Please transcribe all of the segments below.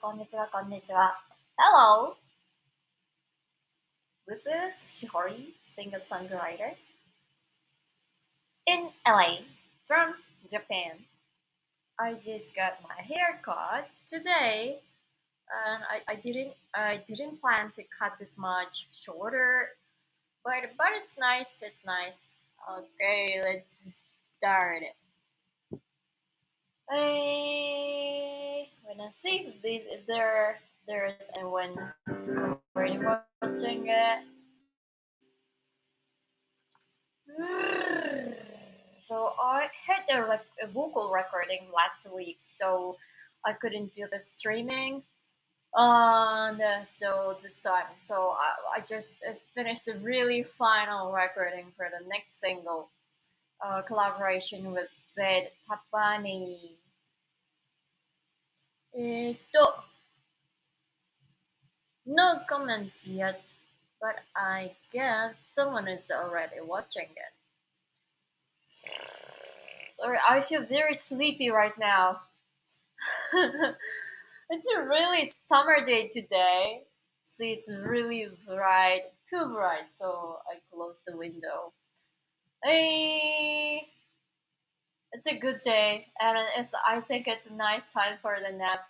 こんにちは、こんにちは。Hello, this is Shihori, singer-songwriter in LA from Japan. I just got my hair cut today, and I didn't plan to cut this much shorter, but it's nice. It's nice. Okay, let's start. When I see there's and when already watching it. So I had a vocal recording last week, so I couldn't do the streaming. And so this time, so I just finished the really final recording for the next single, collaboration with Zed Tapani. えーっと No comments yet, but I guess someone is already watching it. I feel very sleepy right now. It's a really summer day today. See, it's really bright, too bright, so I closed the window. Hey, it's a good day, and I think it's a nice time for the nap.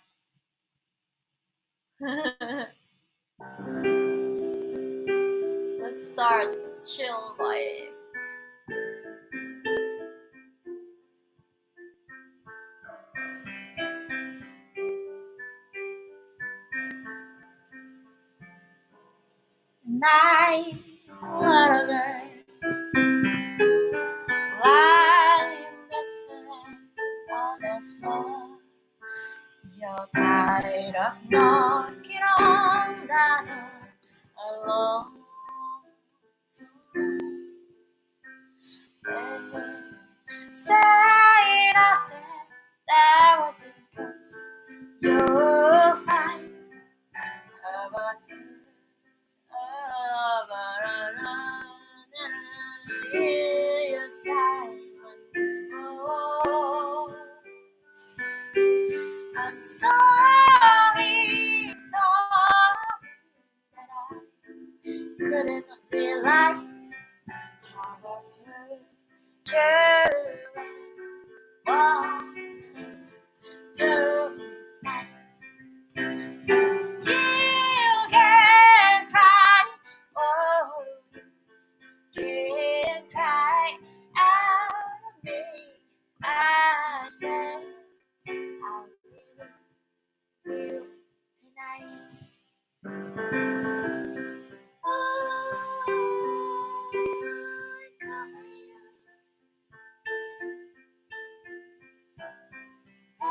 Let's start chill vibe. Night, little girl, lying listening on the floor. You're tired of knocking on that door alone. And then say I said that wasn't 'cause you're fine. About your side I'm sorry, sorry that I couldn't realize how future wanted to fight. You can cry, oh, you can cry out of me. I swear I'll be with you tonight. I cover you. I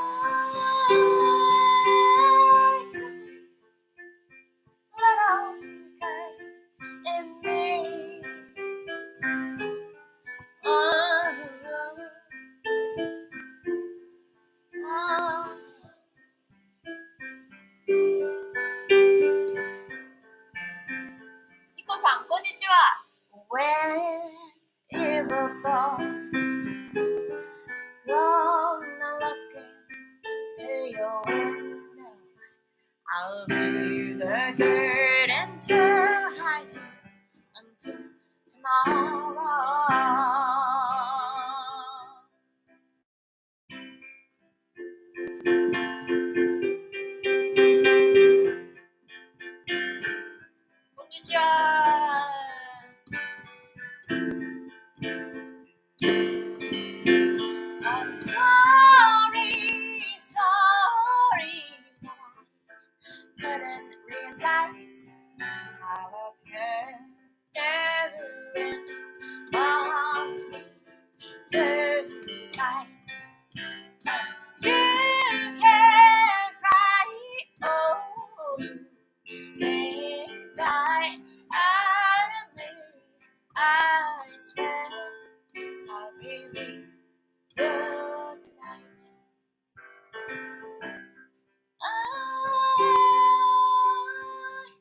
cover you. Little girl in me. Oh, oh. ニコさん、こんにちは。When evil thoughts gonna look into your window, I'll be the curtain to hide you until tomorrow. Konnichiwa. I'm sorry, sorry that I couldn't realize how I've hurt you want me to lie. You can cry, oh, you can cry out of me. I swear I'll be with you tonight. I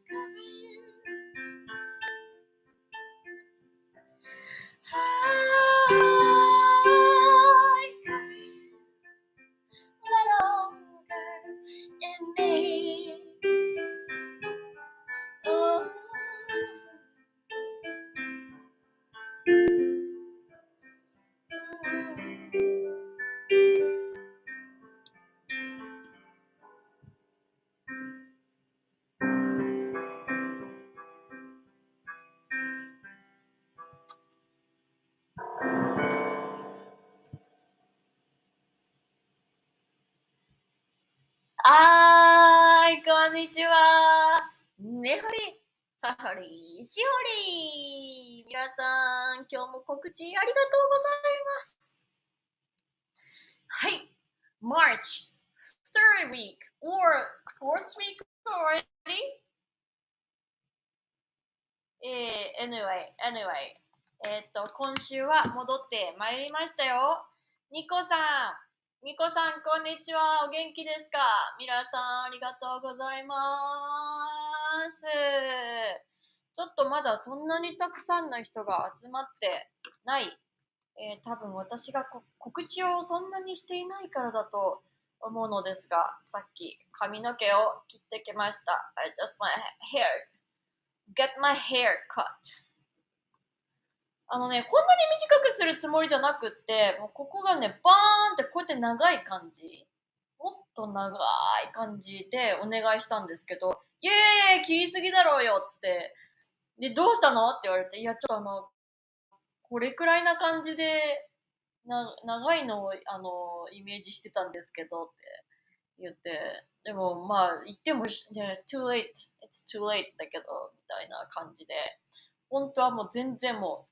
cover you. I cover you. Little girl in me. ねほり、さはり、しほり。皆さん、今日も告知ありがとうございます。はい。March, third week, or fourth week already? Anyway. 今週は戻ってまいりましたよ。ニコさん、こんにちは。お元気ですか？皆さん、ありがとうございます。ちょっとまだそんなにたくさんの人が集まってない。多分私が告知をそんなにしていないからだと思うのですが、さっき髪の毛を切ってきました。I just get my hair cut. こんなに短くするつもりじゃなくって、もうここがね、バーンってこうやって長い感じ。もっと長い感じでお願いしたんですけど、いやいやいや、切りすぎだろうよ、つって。で、どうしたのって言われて、いや、ちょっとこれくらいな感じで、長いのを、イメージしてたんですけど、って言って、でも、まあ、言っても、ね、too late, it's too late だけど、みたいな感じで、本当はもう全然もう、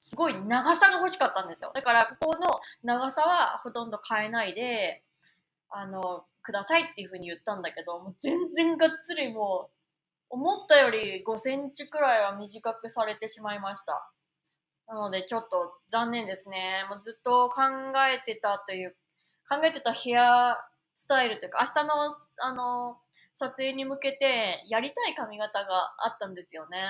すごい長さが欲しかったんですよ。だから、ここの長さはほとんど変えないで、くださいっていう風に言ったんだけど、もう全然がっつりもう、思ったより5センチくらいは短くされてしまいました。なのでちょっと残念ですね。もうずっと考えてたヘアスタイルというか、明日の、撮影に向けてやりたい髪型があったんですよね。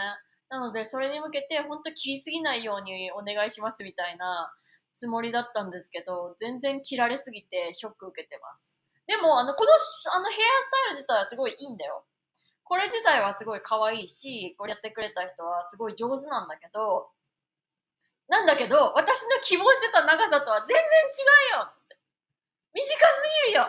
なので、それに向けて、ほんと切りすぎないようにお願いしますみたいなつもりだったんですけど、全然切られすぎてショック受けてます。でも、この、ヘアスタイル自体はすごいいいんだよ。これ自体はすごい可愛いし、これやってくれた人はすごい上手なんだけど、私の希望してた長さとは全然違うよつって。短すぎるよ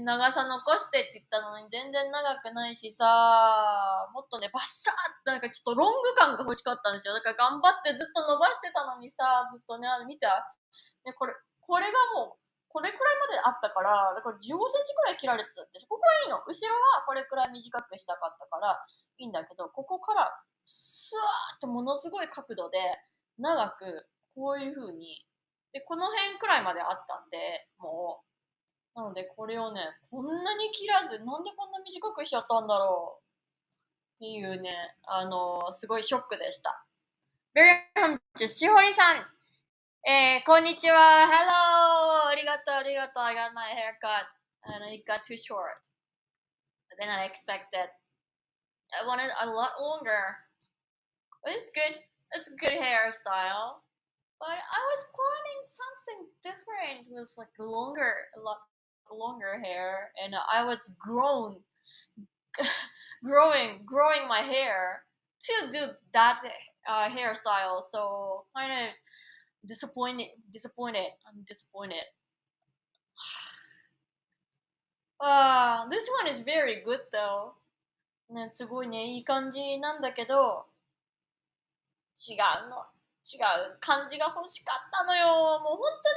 長さ残してって言ったのに全然長くないしさ、もっとね、バッサーってなんかちょっとロング感が欲しかったんですよ。だから頑張ってずっと伸ばしてたのにさ、ずっとね、見たね、これがもう、これくらいまであったから、だから15センチくらい切られてたって、ここはいいの。後ろはこれくらい短くしたかったから、いいんだけど、ここから、スワーってものすごい角度で、長く、こういう風に、で、この辺くらいまであったんで、もう、なのでこれをね、こんなに切らず、なんでこんな短くしちゃったんだろうっていうね、すごいショックでした。Very much. しほりさん、こんにちは。Hello! ありがとう。I got my hair cut and it got too short than I expected. I wanted a lot longer. But it's good. It's a good hairstyle. But I was planning something different with like a lot longer hair, and I was growing my hair to do that hairstyle. So kind of disappointed. I'm disappointed. This one is very good though. ね、すごいね、いい感じなんだけど、違うの。違う感じが欲しかったのよ。もうほんと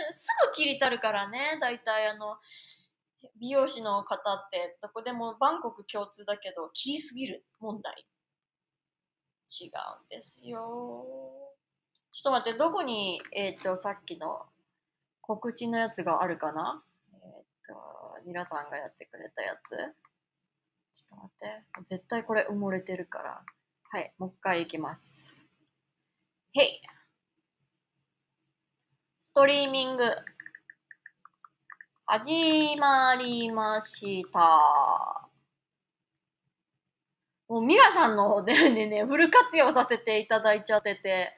ね、すぐ切りたるからね。だいたい美容師の方ってどこでもバンコク共通だけど、切りすぎる問題。違うんですよ。ちょっと待って、どこに、さっきの告知のやつがあるかな？皆さんがやってくれたやつ。ちょっと待って。絶対これ埋もれてるから。はい、もう一回いきます。へい。ストリーミング始まりました。もう皆さんの方でね、フル活用させていただいちゃってて。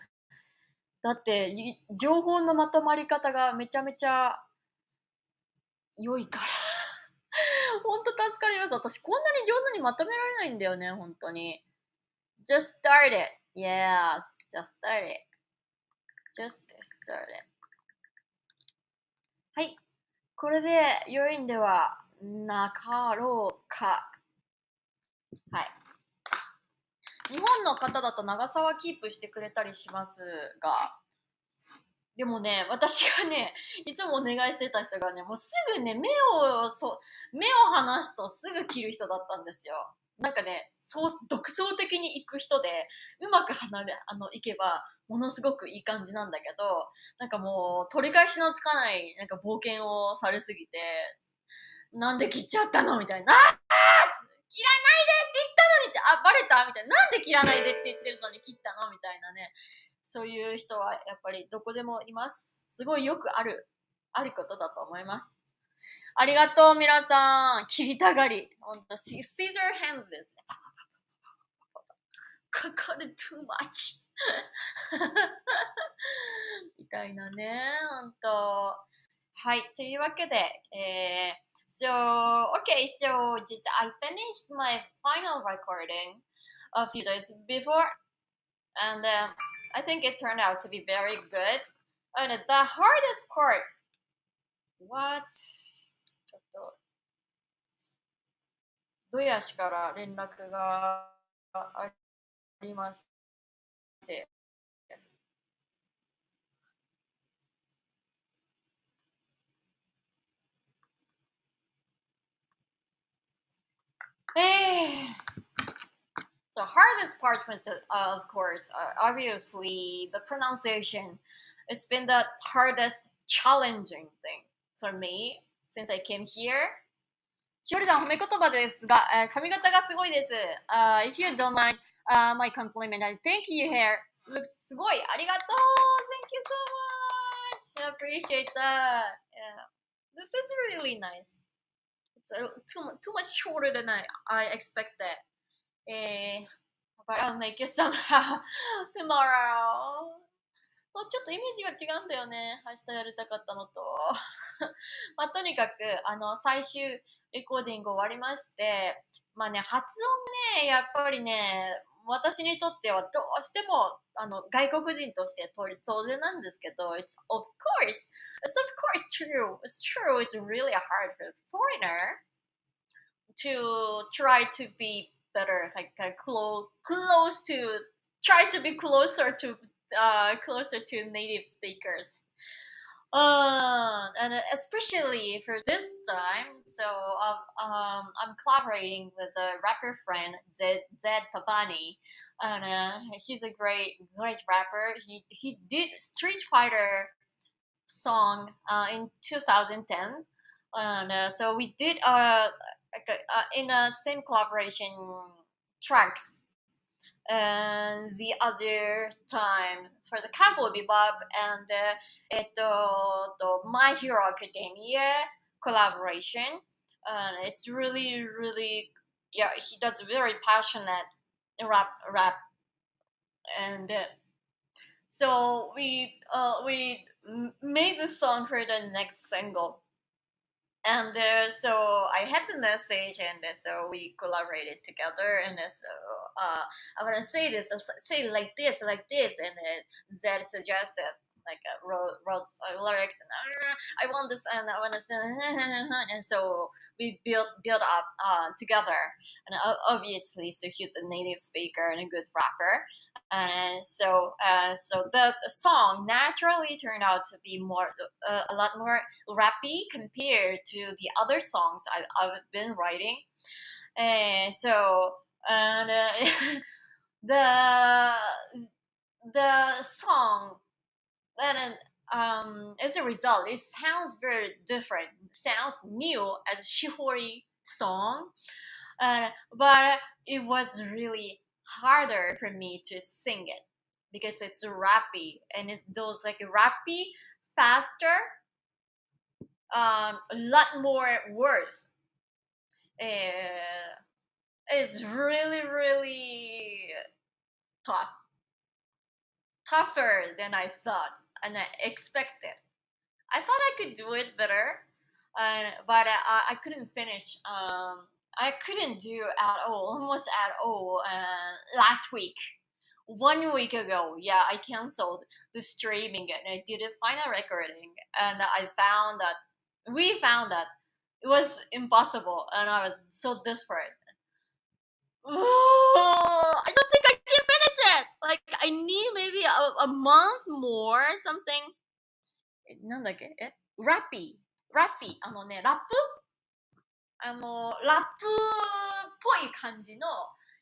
だって、情報のまとまり方がめちゃめちゃ良いから。ほんと助かります。私こんなに上手にまとめられないんだよね、本当に。Just start it. Yes, just start it. Just start it. はい。これで良いんではなかろうか。はい。日本の方だと長さはキープしてくれたりしますが、でもね、私がね、いつもお願いしてた人がね、もうすぐね、目を離すとすぐ切る人だったんですよ。なんかね、独創的に行く人で、うまく行けば、ものすごくいい感じなんだけど、なんかもう、取り返しのつかない、なんか冒険をされすぎて、なんで切っちゃったのみたいな。切らないでって言ったのにって、バレたみたいな。なんで切らないでって言ってるのに切ったのみたいなね。そういう人はやっぱりどこでもいます。すごいよくあることだと思います。ありがとう、皆さん。切りたがり。ほんと、シーザーハンズですね。かかる too much みたいなね。ほんと。はい。というわけで、so, okay, so just I finished my final recording a few days before, and I think it turned out to be very good. And the hardest part, what? ちょっと、どやしから連絡がありまして、the hardest part was, of course, obviously the pronunciation. It's been the hardest, challenging thing for me since I came here. しおりさん、褒め言葉ですが、髪型がすごいです。If you don't mind my compliment, I think your hair looks すごい。ありがとう !Thank you so much! I appreciate that. Yeah. This is really nice. It's too much shorter than I expected. But I'll make you some tomorrow. ちょっとイメージが違うんだよね。明日やりたかったのと。まあ、とにかく、最終レコーディング終わりまして、まあね、発音ね、やっぱりね、私にとってはどうしても、外国人として当然なんですけど、it's of course true. It's true. It's really hard for a foreigner to try to be better, like close to, try to be closer to native speakers. And especially for this time, so I'm collaborating with a rapper friend, Zed Tabani, and he's a great rapper. He did Street Fighter song in 2010, and so we did in a same collaboration tracks. And the other time for the Cowboy Bebop and My Hero Academia collaboration. And it's really, yeah, he does very passionate rap, and so we made the song for the next single. And so I had the message, and so we collaborated together. And so I want to say this, say like this, and Zed suggested like wrote lyrics, and I want this, and I want to, and so we built up together. And obviously, so he's a native speaker and a good rapper, and so the song naturally turned out to be a lot more rappy compared to the other songs I've been writing. And so and the the song, and as a result, it sounds very different. It sounds new as Shihori song, but it was really harder for me to sing it because it's rappy, and it's those like rappy, faster, a lot more words. It's really tough, tougher than I thought and I expected. I thought I could do it better, but I couldn't finish. I couldn't do at all, almost at all. Last week, 1 week ago, yeah, I canceled the streaming and I did a final recording, and we found that it was impossible, and I was so desperate. I don't think I can finish it. Like I need maybe a month more or something. なんだっけラッピー。ラッピー。ラップラップっぽい感じの、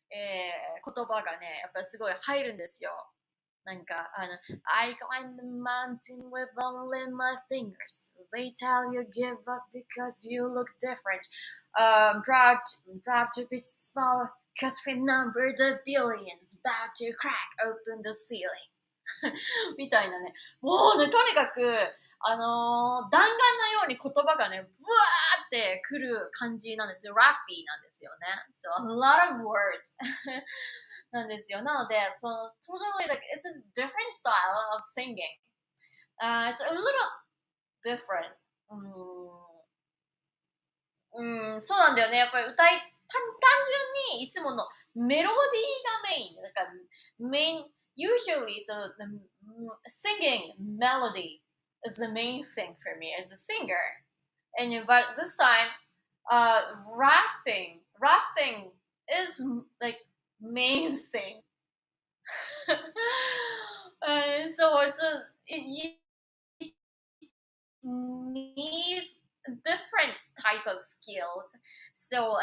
言葉がね、やっぱりすごい入るんですよ。なんか、I climb the mountain with only my fingers. They tell you give up because you look different. Proud to be small because we number the billions about to crack open the ceiling. みたいなね。もうね、とにかく、弾丸のように言葉がね、ブワーってくる感じなんですよ。ラッピーなんですよね。So, a lot of words なんですよ。なので、totally like, it's a different style of singing. It's a little different. そうなんだよね。やっぱり単純にいつものメロディーがメイン。なんか、usually, so the singing melody is the main thing for me as a singer. But this time, rapping is like main thing. So it needs different type of skills. So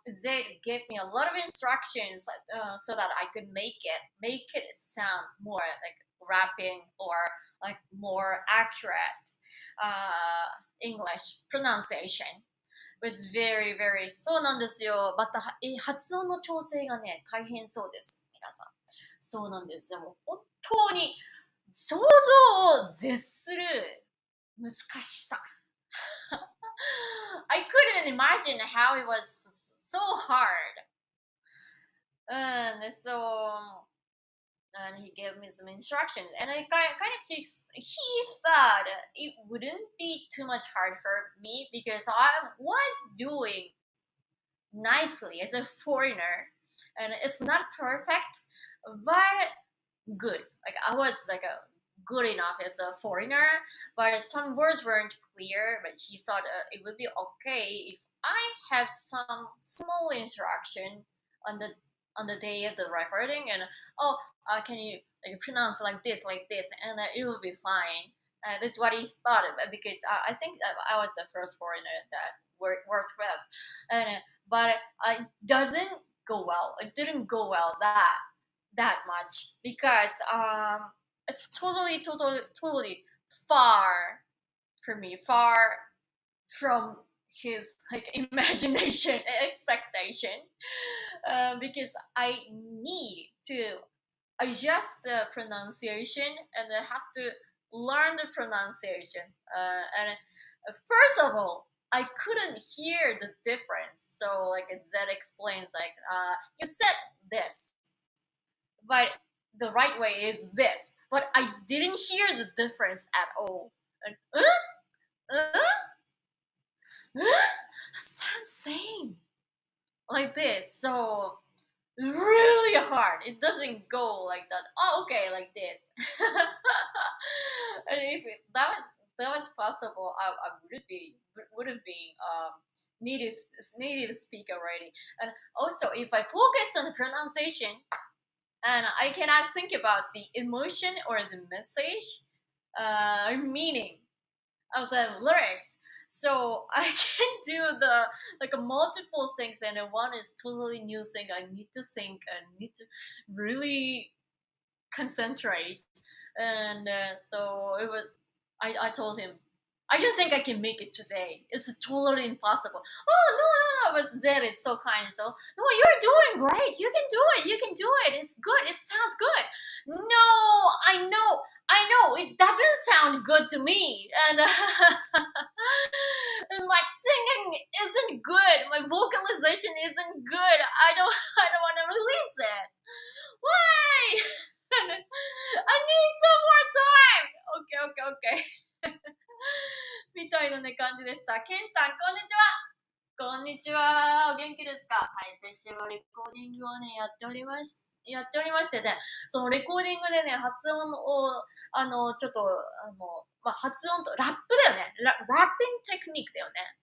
they gave me a lot of instructions so that I could make it sound more like rapping or like more accurate English pronunciation. Was very very そうなんですよ。また発音の調整がね大変そうです。皆さん。そうなんですよ。もう本当に想像を絶する難しさ。I couldn't imagine how it was so hard. And so and he gave me some instructions and I kind of just he thought it wouldn't be too much hard for me because I was doing nicely as a foreigner and it's not perfect but good. Like I was like a good enough as a foreigner, but some words weren't clear. But he thought it would be okay if I have some small instruction on the day of the recording, and oh, can you like, pronounce like this, and it will be fine. This is what he thought of it because I think that I was the first foreigner that worked with, and but it doesn't go well. It didn't go well that much because it's totally far for me, far from his like imagination and expectation, because I need to adjust the pronunciation and I have to learn the pronunciation. And first of all, I couldn't hear the difference. So like Zed explains, like you said this, but the right way is this. But I didn't hear the difference at all. And, sounds same like this. So really hard. It doesn't go like that. Oh, okay, like this. And if that was possible, I wouldn't be native speaker already. And also, if I focus on the pronunciation, and I cannot think about the emotion or the message, meaning of the lyrics. So I can do the like multiple things, and one is totally new thing. I need to think and need to really concentrate, and so it was. I told him, I don't think I can make it today. It's totally impossible. Oh no! But Dad is so kind. So no, you're doing great. You can do it. You can do it. It's good. It sounds good. No, I know. It doesn't sound good to me, and and my singing isn't good. My vocalization isn't good. I don't want to release it. Why? I need some more time. Okay. みたいなね感じでした。ケンさん、こんにちは。こんにちは。お元気ですか？はい、セッションレコーディングをね、やっておりましやっておりましてね、そのレコーディングでね、発音を、ちょっと、発音と、ラップだよね。ラッピングテクニックだよね。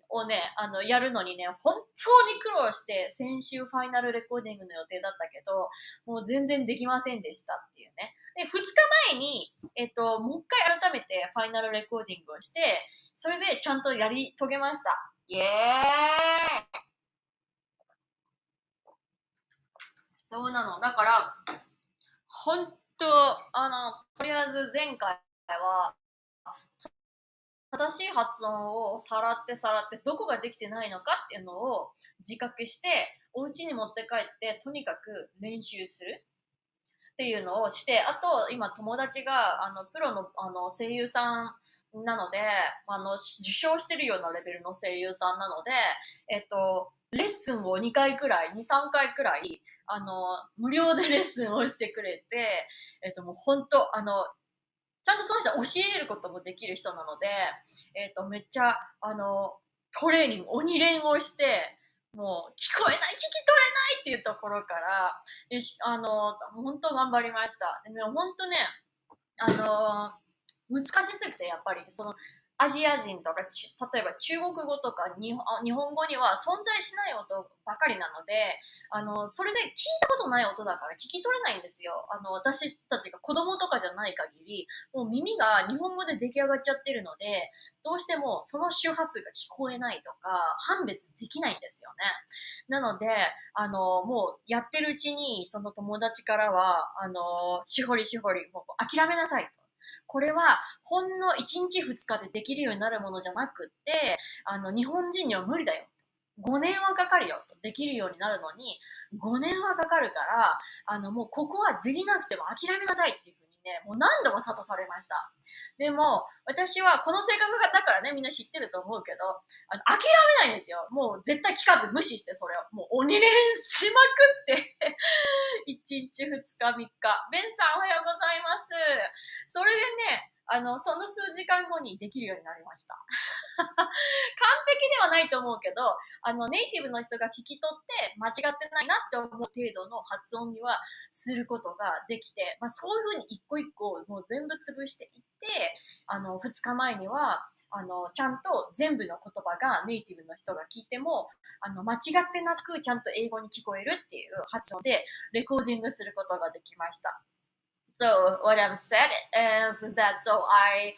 をね、やるのにね、本当に苦労して、先週ファイナルレコーディングの予定だったけど、もう全然できませんでしたっていうね。で、2日前に、もう一回改めてファイナルレコーディングをして、それでちゃんとやり遂げました。イエーイ。そうなの。だから、本当とりあえず前回は、正しい発音をさらってどこができてないのかっていうのを自覚してお家に持って帰ってとにかく練習するっていうのをして、あと今友達がプロの声優さんなので、受賞してるようなレベルの声優さんなので、レッスンを2回くらい、2、3回くらい、無料でレッスンをしてくれて、もう本当ちゃんとその人は教えることもできる人なので、めっちゃ、トレーニング、鬼練をして、もう、聞こえない、聞き取れないっていうところから、本当頑張りました。でも本当ね、あの難しすぎて、やっぱり、その、アジア人とか、例えば中国語とか日本語には存在しない音ばかりなので、それで聞いたことない音だから聞き取れないんですよ。私たちが子供とかじゃない限り、もう耳が日本語で出来上がっちゃってるので、どうしてもその周波数が聞こえないとか、判別できないんですよね。なので、もうやってるうちに、その友達からは、しほりしほり、もう諦めなさいと。これはほんの1日2日でできるようになるものじゃなくって、日本人には無理だよ。5年はかかるよと。できるようになるのに、5年はかかるから、もうここはできなくても諦めなさいっていうふうにね、もう何度も諭されました。でも、私はこの性格だからね、みんな知ってると思うけど、諦めないんですよ。もう絶対聞かず無視して、それを。もう鬼練しまくって1日2日3日。ベンさんおはようございます。それでね、その数時間後にできるようになりました。完璧ではないと思うけど、ネイティブの人が聞き取って間違ってないなって思う程度の発音にはすることができて、そういうふうに一個一個もう全部潰していって、2日前には、ちゃんと全部の言葉がネイティブの人が聞いても、間違ってなくちゃんと英語に聞こえるっていう発音でレコーディングすることができました。So what I've said is that I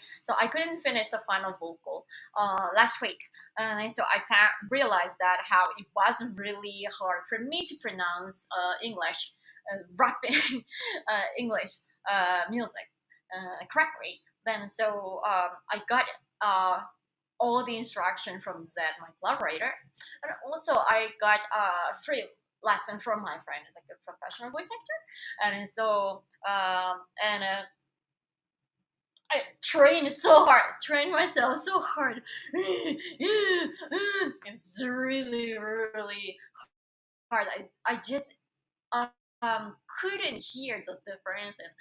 couldn't finish the final vocal last week, and so realized that how it was really hard for me to pronounce English, rapping English music correctly. Then I got all the instruction from Zed, my collaborator, and also I got free lesson from my friend, like a professional voice actor, and I trained so hard, trained myself so hard. It's really, really hard. I just couldn't hear the difference and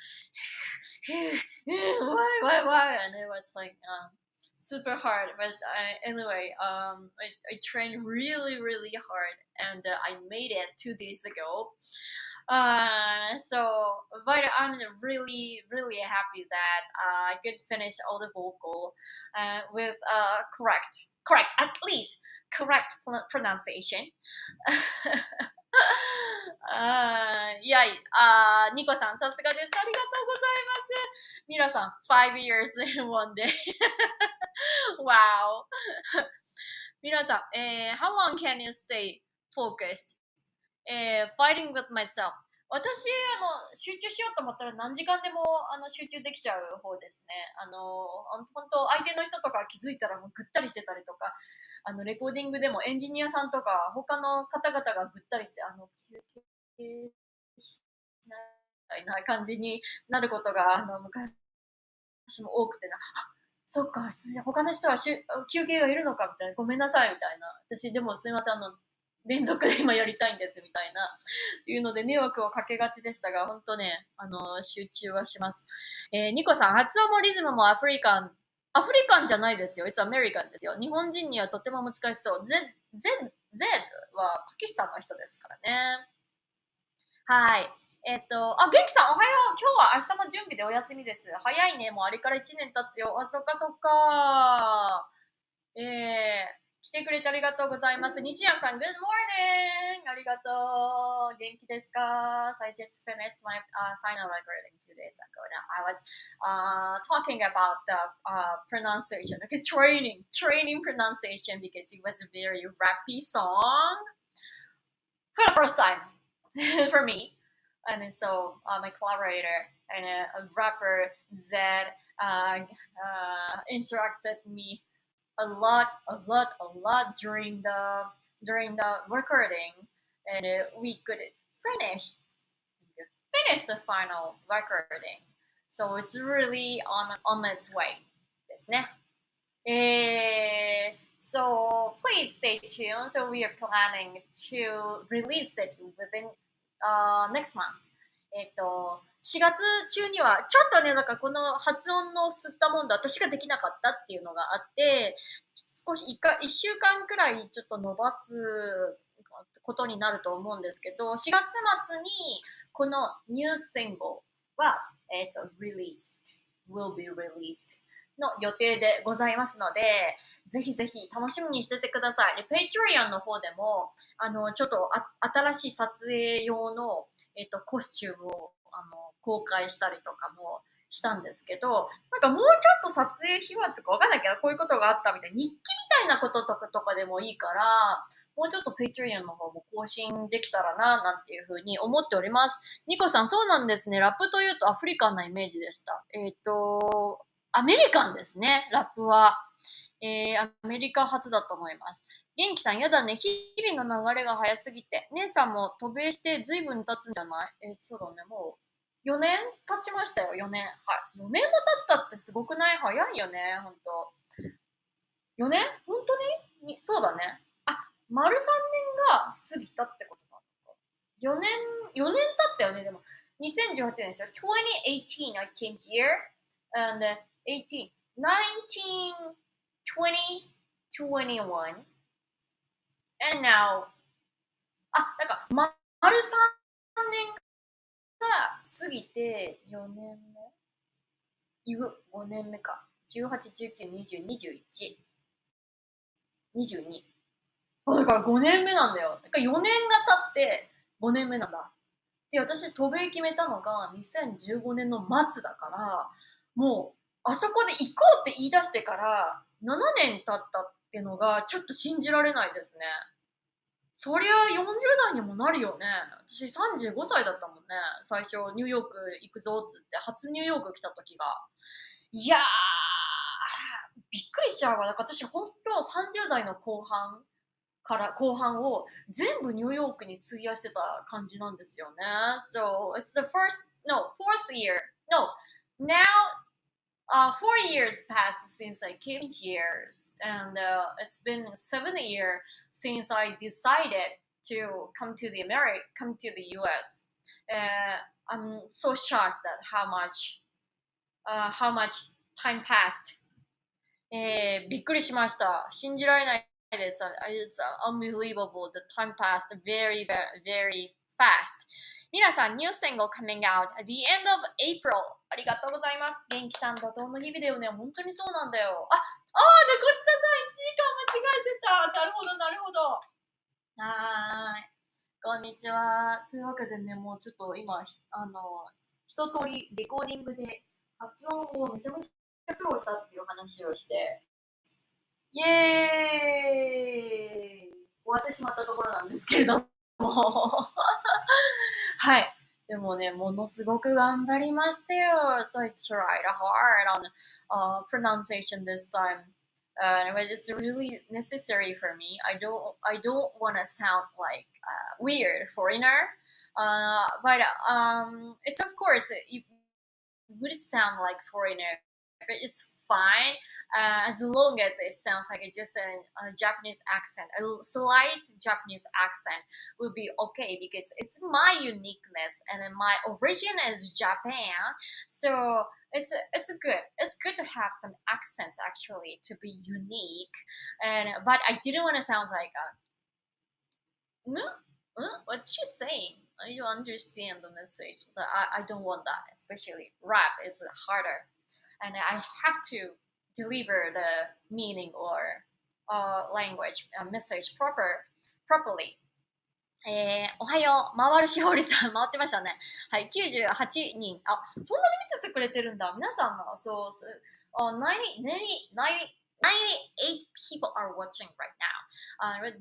why, and it was like super hard. But anyway, I trained really, really hard, and I made it 2 days ago. But I'm really, really happy that I could finish all the vocal with correct, at least correct pronunciation. いや、ニコさん、さすがです。ありがとうございます。ミラさん、5 years in one day. Wow. ミラさん、how long can you stay focused? Fighting with myself. 私、集中しようと思ったら何時間でも集中できちゃう方ですね。本当相手の人とか気づいたらもうぐったりしてたりとか、レコーディングでもエンジニアさんとか他の方々がぐったりして、休憩しないな感じになることが、昔も多くてな、そっか、他の人は休憩がいるのかみたいな、ごめんなさいみたいな。私でもすいません、連続で今やりたいんですみたいな、っていうので迷惑をかけがちでしたが、本当ね、集中はします。ニコさん、発音もリズムもアフリカンじゃないですよ。It's American ですよ。日本人にはとても難しそう。Z はパキスタンの人ですからね。はい。元気さんおはよう。今日は明日の準備でお休みです。早いね。もうあれから1年経つよ。あ、そっかそっか。来てくれてありがとうございます。西谷さん、Good morning! ありがとう。元気ですか？ So I just finished my final recording 2 days ago. Now I was talking about the pronunciation, like training pronunciation because it was a very rappy song for the first time for me. And so my collaborator and a rapper Zed instructed me a lot during the recording, and we could finish finish the final recording. So it's really on its way. ですね。So please stay tuned. So we are planning to release it within next month. 4月中には、ちょっとね、なんかこの発音の吸ったもんだ、私ができなかったっていうのがあって、少し一週間くらいちょっと伸ばすことになると思うんですけど、4月末にこのニューシングルは、will be released の予定でございますので、ぜひぜひ楽しみにしててください。で、Patreon の方でも、ちょっと新しい撮影用の、コスチュームを、公開したりとかもしたんですけど、なんかもうちょっと撮影秘話とかわかんないけど、こういうことがあったみたいな、日記みたいなこととかでもいいから、もうちょっと Patreon の方も更新できたらな、なんていうふうに思っております。ニコさん、そうなんですね。ラップというとアフリカンなイメージでした。アメリカンですね、ラップは。アメリカ初だと思います。元気さん、やだね。日々の流れが早すぎて。姉さんも渡米して随分経つんじゃない？そうだね。もう4年経ちましたよ、4年。はい。4年も経ったってすごくない？早いよね、ほんと。4年本当にそうだね。あ、丸3年が過ぎたってことか。4年経ったよね、でも。2018年ですよ。2018 I came here and 18, 19, 20, 21 and now だから丸3年が過ぎて4年目5年目か。18、19、20、21、22。だから5年目なんだよ。だから4年が経って5年目なんだ。で、私、渡米決めたのが2015年の末だから、もう、あそこで行こうって言い出してから7年経ったっていうのがちょっと信じられないですね。そりゃ40代にもなるよね。私35歳だったもんね。最初、ニューヨーク行くぞっつって、初ニューヨーク来た時が。いやー、びっくりしちゃうわ。だから私、ほんと30代の後半を全部ニューヨークに費やしてた感じなんですよね。So it's the fourth year. No, now 4 years passed since I came here, and it's been 7 years since I decided to come to the US. I'm so shocked at how much time passed. びっくりしました。信じられないです。It's unbelievable. The time passed very, very, very fast. 皆さん、ニューシングル coming out at the end of April. ありがとうございます。元気さん、怒涛の日々だよね。本当にそうなんだよ。猫下さん、1時間間違えてた。なるほど、なるほど。はーい。こんにちは。というわけでね、もうちょっと今、一通りレコーディングで発音をめちゃめちゃ苦労したっていう話をして、イエーイ終わってしまったところなんですけれども。はい。でもね、ものすごく頑張りましたよ。So I tried hard on pronunciation this time. It was just really necessary for me. I don't want to sound like weird foreigner. But it's of course it would sound like foreigner, but it's fine as long as it sounds like it's just a Japanese accent. A slight Japanese accent would be okay because it's my uniqueness and then my origin is Japan. So it's good. It's good to have some accents actually to be unique. But I didn't want to sound like what's she saying? you understand the message. I don't want that. Especially rap is harder, and I have to deliver the meaning or language message properly. おはよう。回るしほりさん、回ってましたね。はい、98人。あ、そんなに見ててくれてるんだ。皆さんが、そうそう。98 people are watching right now.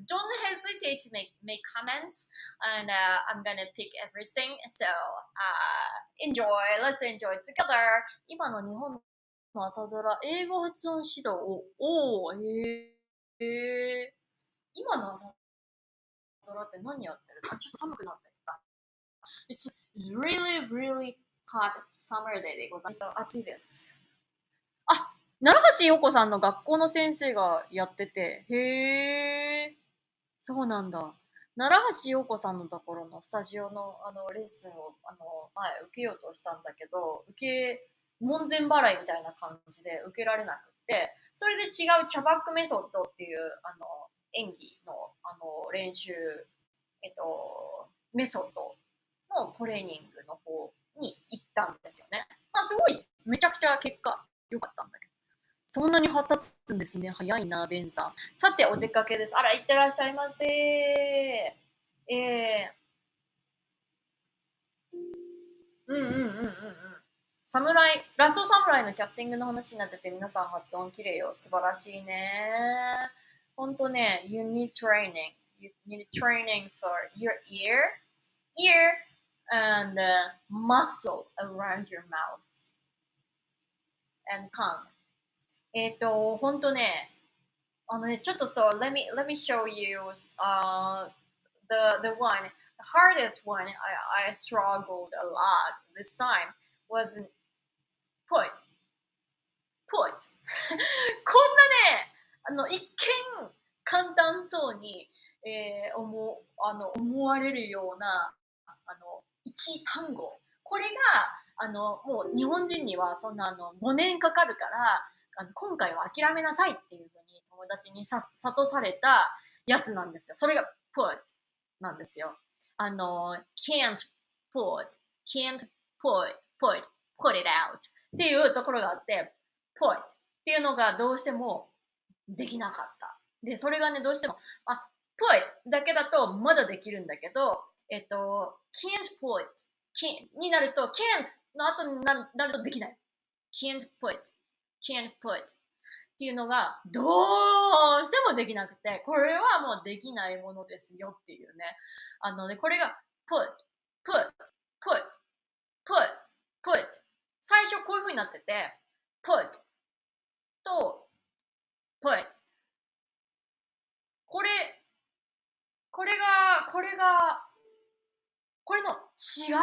Don't hesitate to make comments, and I'm gonna pick everything. So, enjoy. Let's enjoy together. 今の日本の朝ドラ、英語発音指導を、今の朝ドラって何やってる？あ、ちょっと寒くなってきた。It's really, really hot summer day でございます。暑いです。あ、奈良橋陽子さんの学校の先生がやってて、へー、そうなんだ。奈良橋陽子さんのところのスタジオのレッスンを前受けようとしたんだけど、門前払いみたいな感じで受けられなくって、それで違う茶バックメソッドっていう演技の練習、メソッドのトレーニングの方に行ったんですよね。まあすごいめちゃくちゃ結果良かったんだけど。そんなに発達するんですね。早いな、ベンさん。さて、お出かけです。あら、いってらっしゃいませ。うんうんうんうんうん。ラストサムライのキャスティングの話になってて、皆さん発音綺麗よ。素晴らしいね。ほんとね、you need training. You need training for your ear and muscle around your mouth and tongue. ほんとね、ちょっとそう、let me show you the one, the hardest one I struggled a lot this time was put. こんなね、一見簡単そうに、思われるような、一単語。これが、もう日本人にはそんな5年かかるから、今回は諦めなさいっていうふうに友達に諭されたやつなんですよ。それが put なんですよ。can't can't put it out っていうところがあって、put っていうのがどうしてもできなかった。で、それがね、どうしても、put だけだとまだできるんだけど、can't put になると、can't の後になるとできない。can't put っていうのがどうしてもできなくて、これはもうできないものですよっていうね。これが put 最初こういう風になってて、put と put これの違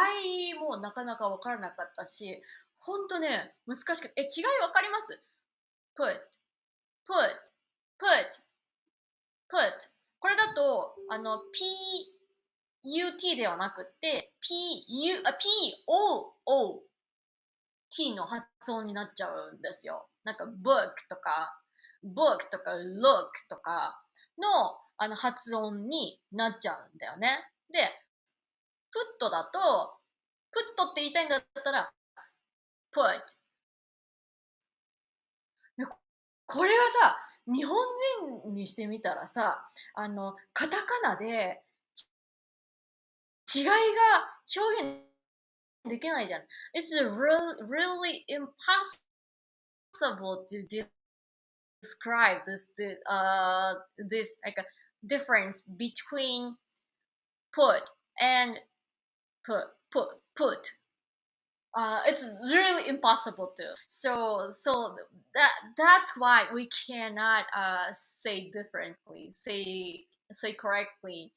いもなかなかわからなかったし、ほんとね、難しくて、違いわかります？ put これだと、PUT ではなくて、POOT の発音になっちゃうんですよ。なんか book とか look とかの発音になっちゃうんだよね。で、put だと、put って言いたいんだったら、put。これはさ、日本人にしてみたらさ、カタカナで違いが表現できないじゃん。It's really impossible to describe this like a difference between put and put. It's really impossible to. So that's why we cannot say differently, say correctly,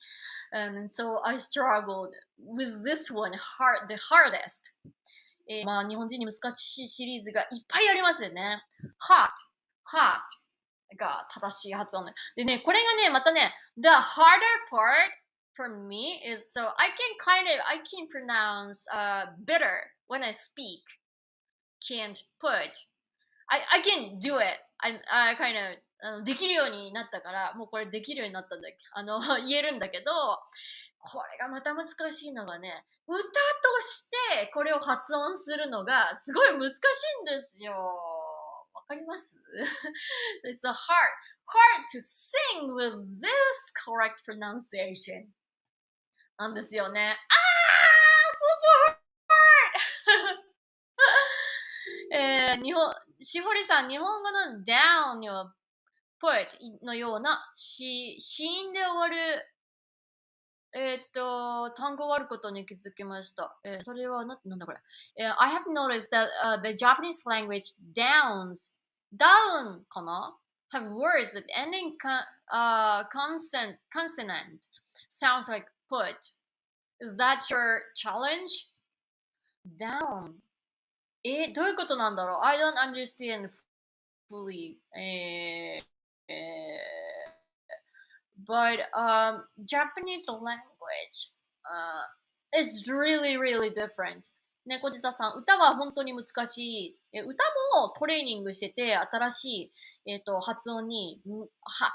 and so I struggled with this one the hardest. まあ日本人に難しいシリーズがいっぱいありますよね。hot が正しい発音でね、これがねまたね the harder part for me is so I can pronounce bitter when I speak. Can't put. I can do it. I kind of できるようになったからもうこれできるようになったんだ言えるんだけどこれがまた難しいのがね、歌としてこれを発音するのがすごい難しいんですよ。わかります？ It's a hard to sing with this correct pronunciation なんですよね。日本、しほりさん、日本語の down には put のような子音で終わる単語があることに気づきました。それはなんだこれ。I have noticed that the Japanese language down かな have words that end in consonant sounds like put. Is that your challenge? Down. どういうことなんだろう ?I don't understand fully. But Japanese language is really, really different. ね、小地田さん、歌は本当に難しい。歌もトレーニングしてて、新しい、発音に、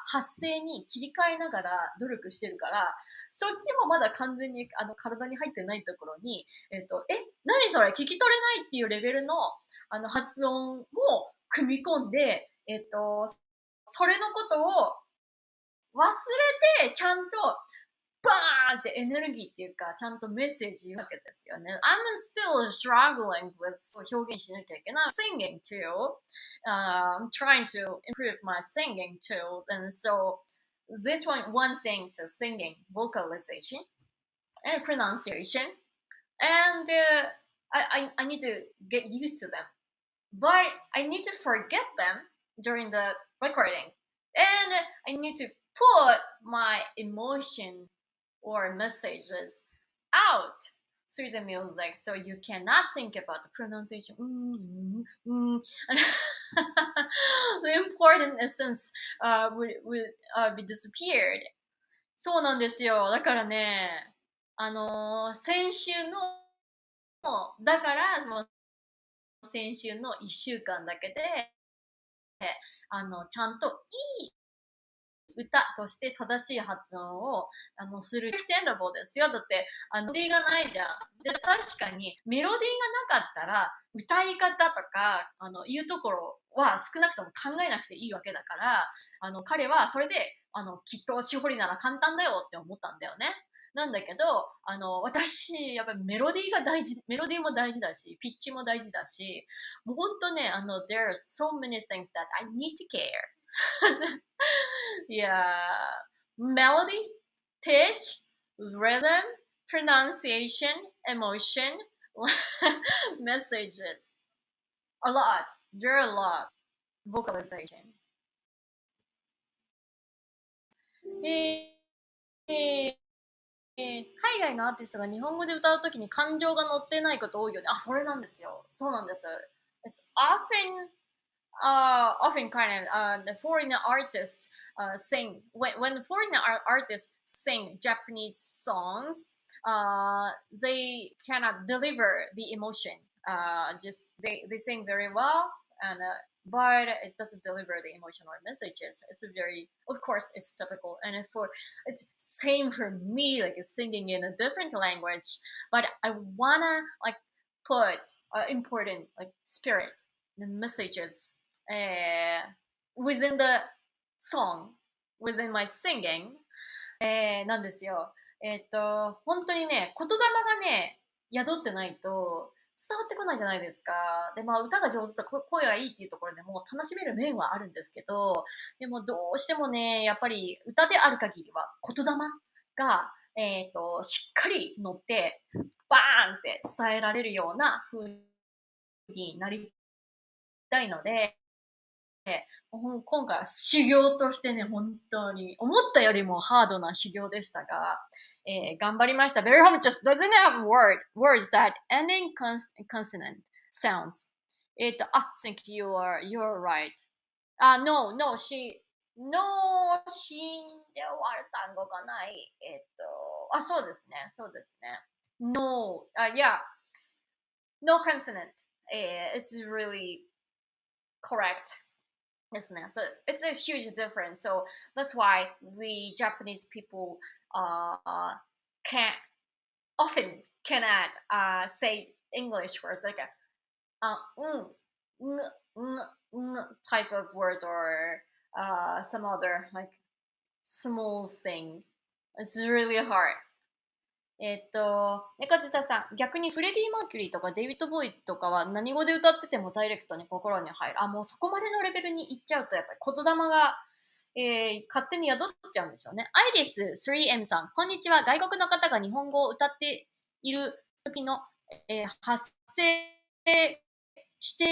発声に切り替えながら努力してるから、そっちもまだ完全に体に入ってないところに、何それ聞き取れないっていうレベルの発音を組み込んで、それのことを忘れて、ちゃんと、バーンってエネルギーっていうか、ちゃんとメッセージ言うわけですよね。I'm still struggling with 表現しなきゃいけない。Singing too. I'm trying to improve my singing too. And so, this one thing, so singing, vocalization, and pronunciation. And I need to get used to them. But I need to forget them during the recording. And I need to put my emotion or messages out through the music so you cannot think about the pronunciation. The important essence would be disappeared. そうなんですよ。だからね、先週の、だからその先週の1週間だけで、ちゃんといい歌として正しい発音をする。understandable ですよ。だって、メロディーがないじゃん。で、確かにメロディーがなかったら、歌い方とか、いうところは少なくとも考えなくていいわけだから、彼はそれで、きっとしほりなら簡単だよって思ったんだよね。なんだけど、私、やっぱりメロディーが大事、メロディーも大事だし、ピッチも大事だし、もうほんとね、there are so many things that I need to care. Yeah. Melody, pitch, rhythm, pronunciation, emotion, messages. A lot. There are a lot. Vocalization. 海外のアーティストが日本語で歌うときに感情が乗ってないこと多いよね。あ、それなんですよ。そうなんです。It's often kind of the foreign artists sing when foreign artists sing Japanese songs, they cannot deliver the emotion. Just they sing very well, and but it doesn't deliver the emotional messages. It's a very, of course, it's typical, and it's same for me, like singing in a different language. But I wanna like put important like spirit, the messages within the song, within my singing, なんですよ。本当にね、言霊がね、宿ってないと伝わってこないじゃないですか。で、まあ歌が上手とか声がいいっていうところでも楽しめる面はあるんですけど、でもどうしてもね、やっぱり歌である限りは言霊が、しっかり乗って、バーンって伝えられるような風になりたいので、今回は修行としてね、本当に、思ったよりもハードな修行でしたが、頑張りました。Very hard just doesn't have words that end in consonant sounds. I think you're right. No, she で終わる単語がない。そうですね、そうですね。No, yeah, no consonant. It's really correct. So it's a huge difference. So that's why we Japanese people can often cannot say English words like a n, type of words or some other like small thing. It's really hard. 中地さん、逆にフレディ・マーキュリーとかデイビッド・ボーイとかは何語で歌っててもダイレクトに心に入る。あ、もうそこまでのレベルに行っちゃうと、やっぱり言霊が、勝手に宿っちゃうんでしょうね。アイリス 3M さん、こんにちは。外国の方が日本語を歌っている時の、発生して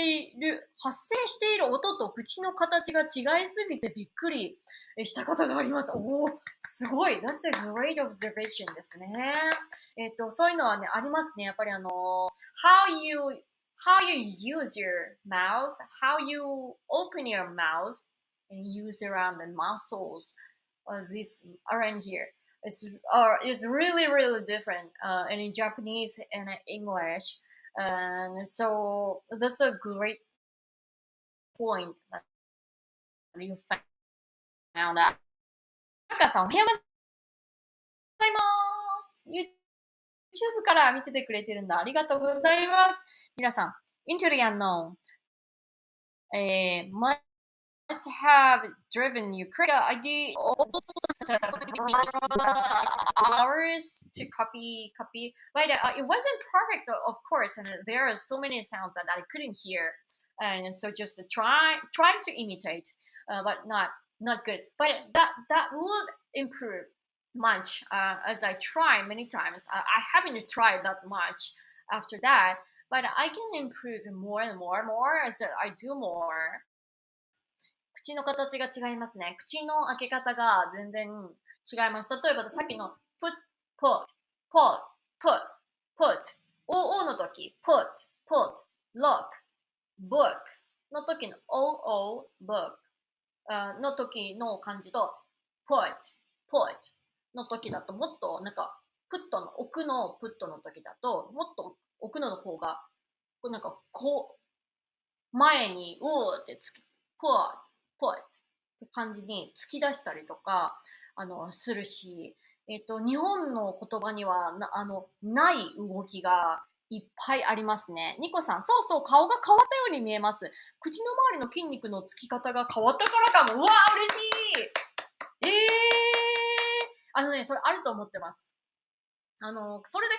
いる音と口の形が違いすぎてびっくりしたことがあります。おー、すごい。That's a great observation ですね。そういうのはね、ありますね。やっぱりhow you use your mouth, how you open your mouth and use around the muscles, this around here. It's really, really different in Japanese and English. And so that's a great point that you found out. 赤さん、おはようございます。YouTube から見ててくれてるんだ。ありがとうございます。皆さん、Into the Unknown、must have driven you crazy. I did also hours to copy, but it wasn't perfect, of course, and there are so many sounds that I couldn't hear, and so just try to imitate, but not good. But that would improve much as I try many times. I haven't tried that much after that, but I can improve more and more as I do more. 口の形が違いますね。口の開け方が全然違います。例えばさっきの put おの時 put look book の時の book の時の漢字と put の時だともっとなんかプットの奥のプットの時だともっと奥の方がなんかこう前にってつき put って感じに突き出したりとかするし、日本の言葉にはない動きがいっぱいありますね。ニコさん、そうそう、顔が変わったように見えます。口の周りの筋肉のつき方が変わったからかも。うわー、嬉しい。それあると思ってます。それで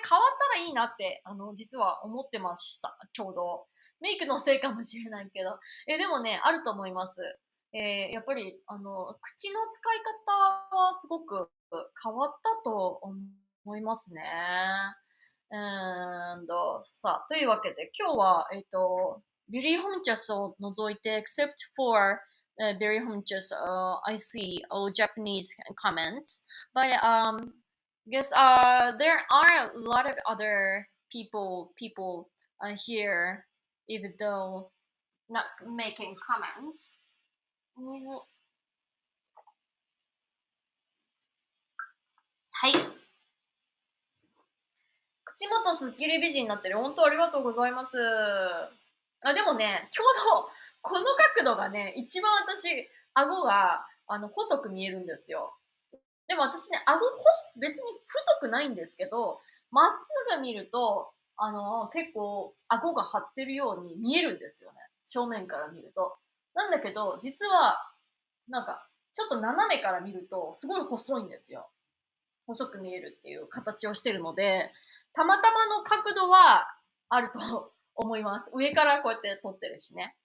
変わったらいいなって、実は思ってました。ちょうど。メイクのせいかもしれないけど。でもね、あると思います。やっぱり、口の使い方はすごく変わったと思いますね。さあ、というわけで、今日は、ビリー・ホンチャスを除いて、except for Barry Honchus, I see all Japanese comments, but guess there are a lot of other people here, even though not making comments. はい。口元すっきり美人になってる。本当ありがとうございます。でもね、ちょうどこの角度がね、一番私、顎が細く見えるんですよ。でも私ね、別に太くないんですけど、まっすぐ見ると、結構顎が張ってるように見えるんですよね。正面から見ると。なんだけど、実は、なんか、ちょっと斜めから見ると、すごい細いんですよ。細く見えるっていう形をしてるので、たまたまの角度はあると思います。上からこうやって撮ってるしね。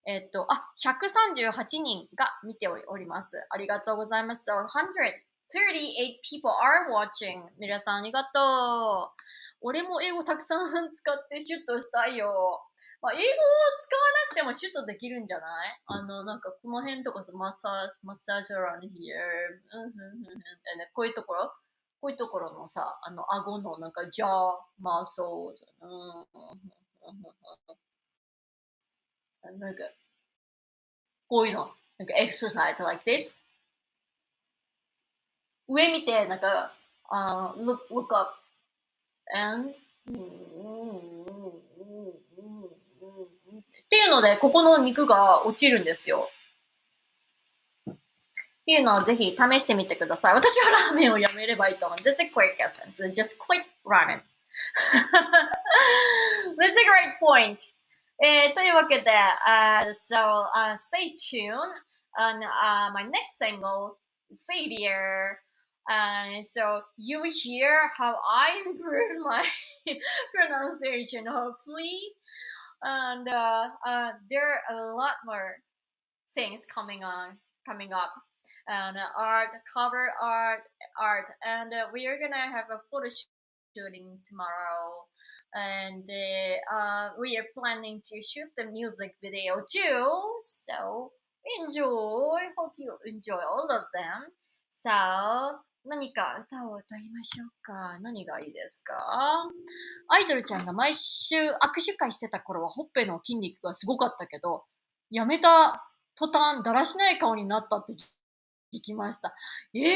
138人が見ております。ありがとうございます。So, 138 people are watching. 皆さんありがとう。俺も英語たくさん使ってシュッとしたいよ。まあ、英語を使わなくてもシュッとできるんじゃないなんかこの辺とかさ、マッサージ around here. こういうところのさ、顎のなんかjaw muscles. なんか、こういうの。なんか exercise like this. 上見て、なんか、look up. and っていうので、ここの肉が落ちるんですよ。いうのをぜひ試してみてください。私はラーメンをやめればいいと思う。That's a quick essence. Just quit ramen. That's a great point. というわけで、so stay tuned on my next single, Savior. And so you will hear how I improve my pronunciation, hopefully. And there are a lot more things coming up and art cover art and we are gonna have a photo shooting tomorrow and we are planning to shoot the music video too, so enjoy, hope you enjoy all of them. So 何か歌を歌いましょうか。何がいいですか？アイドルちゃんが毎週握手会してた頃はほっぺの筋肉がすごかったけど、やめた途端だらしない顔になったって聞きました。表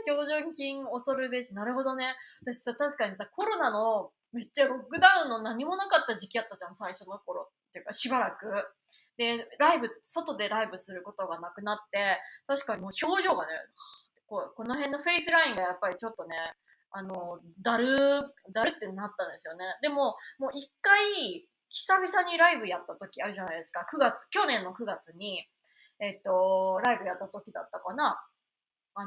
情筋恐るべし。なるほどね。私さ、確かにさ、コロナのめっちゃロックダウンの何もなかった時期あったじゃん、最初の頃。っていうか、しばらく。で、外でライブすることがなくなって、確かにもう表情がね、この辺のフェイスラインがやっぱりちょっとね、だるってなったんですよね。でも、もう一回、久々にライブやった時あるじゃないですか。去年の9月に、ライブやった時だったかな。そ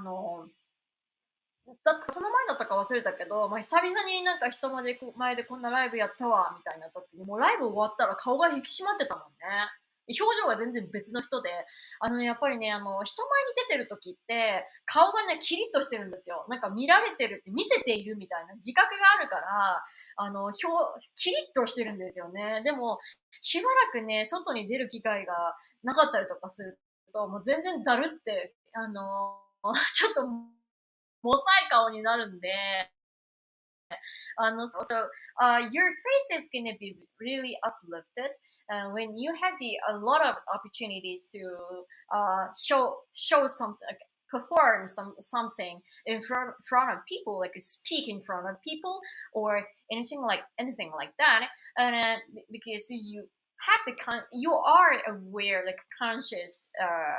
の前だったか忘れたけど、久々になんか前でこんなライブやったわ、みたいな時に、もうライブ終わったら顔が引き締まってたもんね。表情が全然別の人で、やっぱりね、人前に出てる時って、顔がね、キリッとしてるんですよ。なんか見られてるって、見せているみたいな自覚があるから、キリッとしてるんですよね。でも、しばらくね、外に出る機会がなかったりとかすると、もう全然だるって、ちょっと、モサイ顔になるんで、your face is gonna be really uplifted when you have a lot of opportunities to show something, like, perform something in front of people, like speak in front of people or anything like that, and because you are aware, like conscious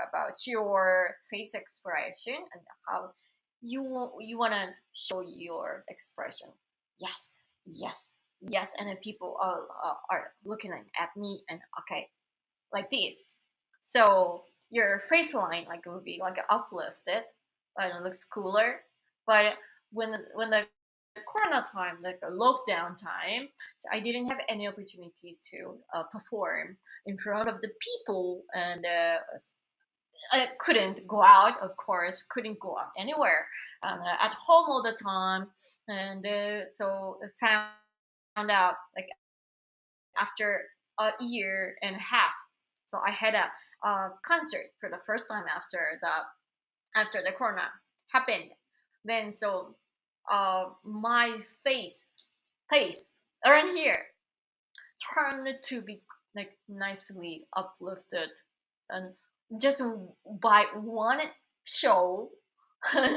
about your face expression and how you want to show your expression. Yes, yes, yes. And then people are looking at me and okay, like this. So your face line like will be like uplifted and it looks cooler. But when the corona time, like a lockdown time, so I didn't have any opportunities to perform in front of the people, and I couldn't go out, of course, couldn't go out anywhere, at home all the time, and so I found out like after a year and a half. So I had a concert for the first time after the corona happened. Then so my face around here turned to be like nicely uplifted and just by one show.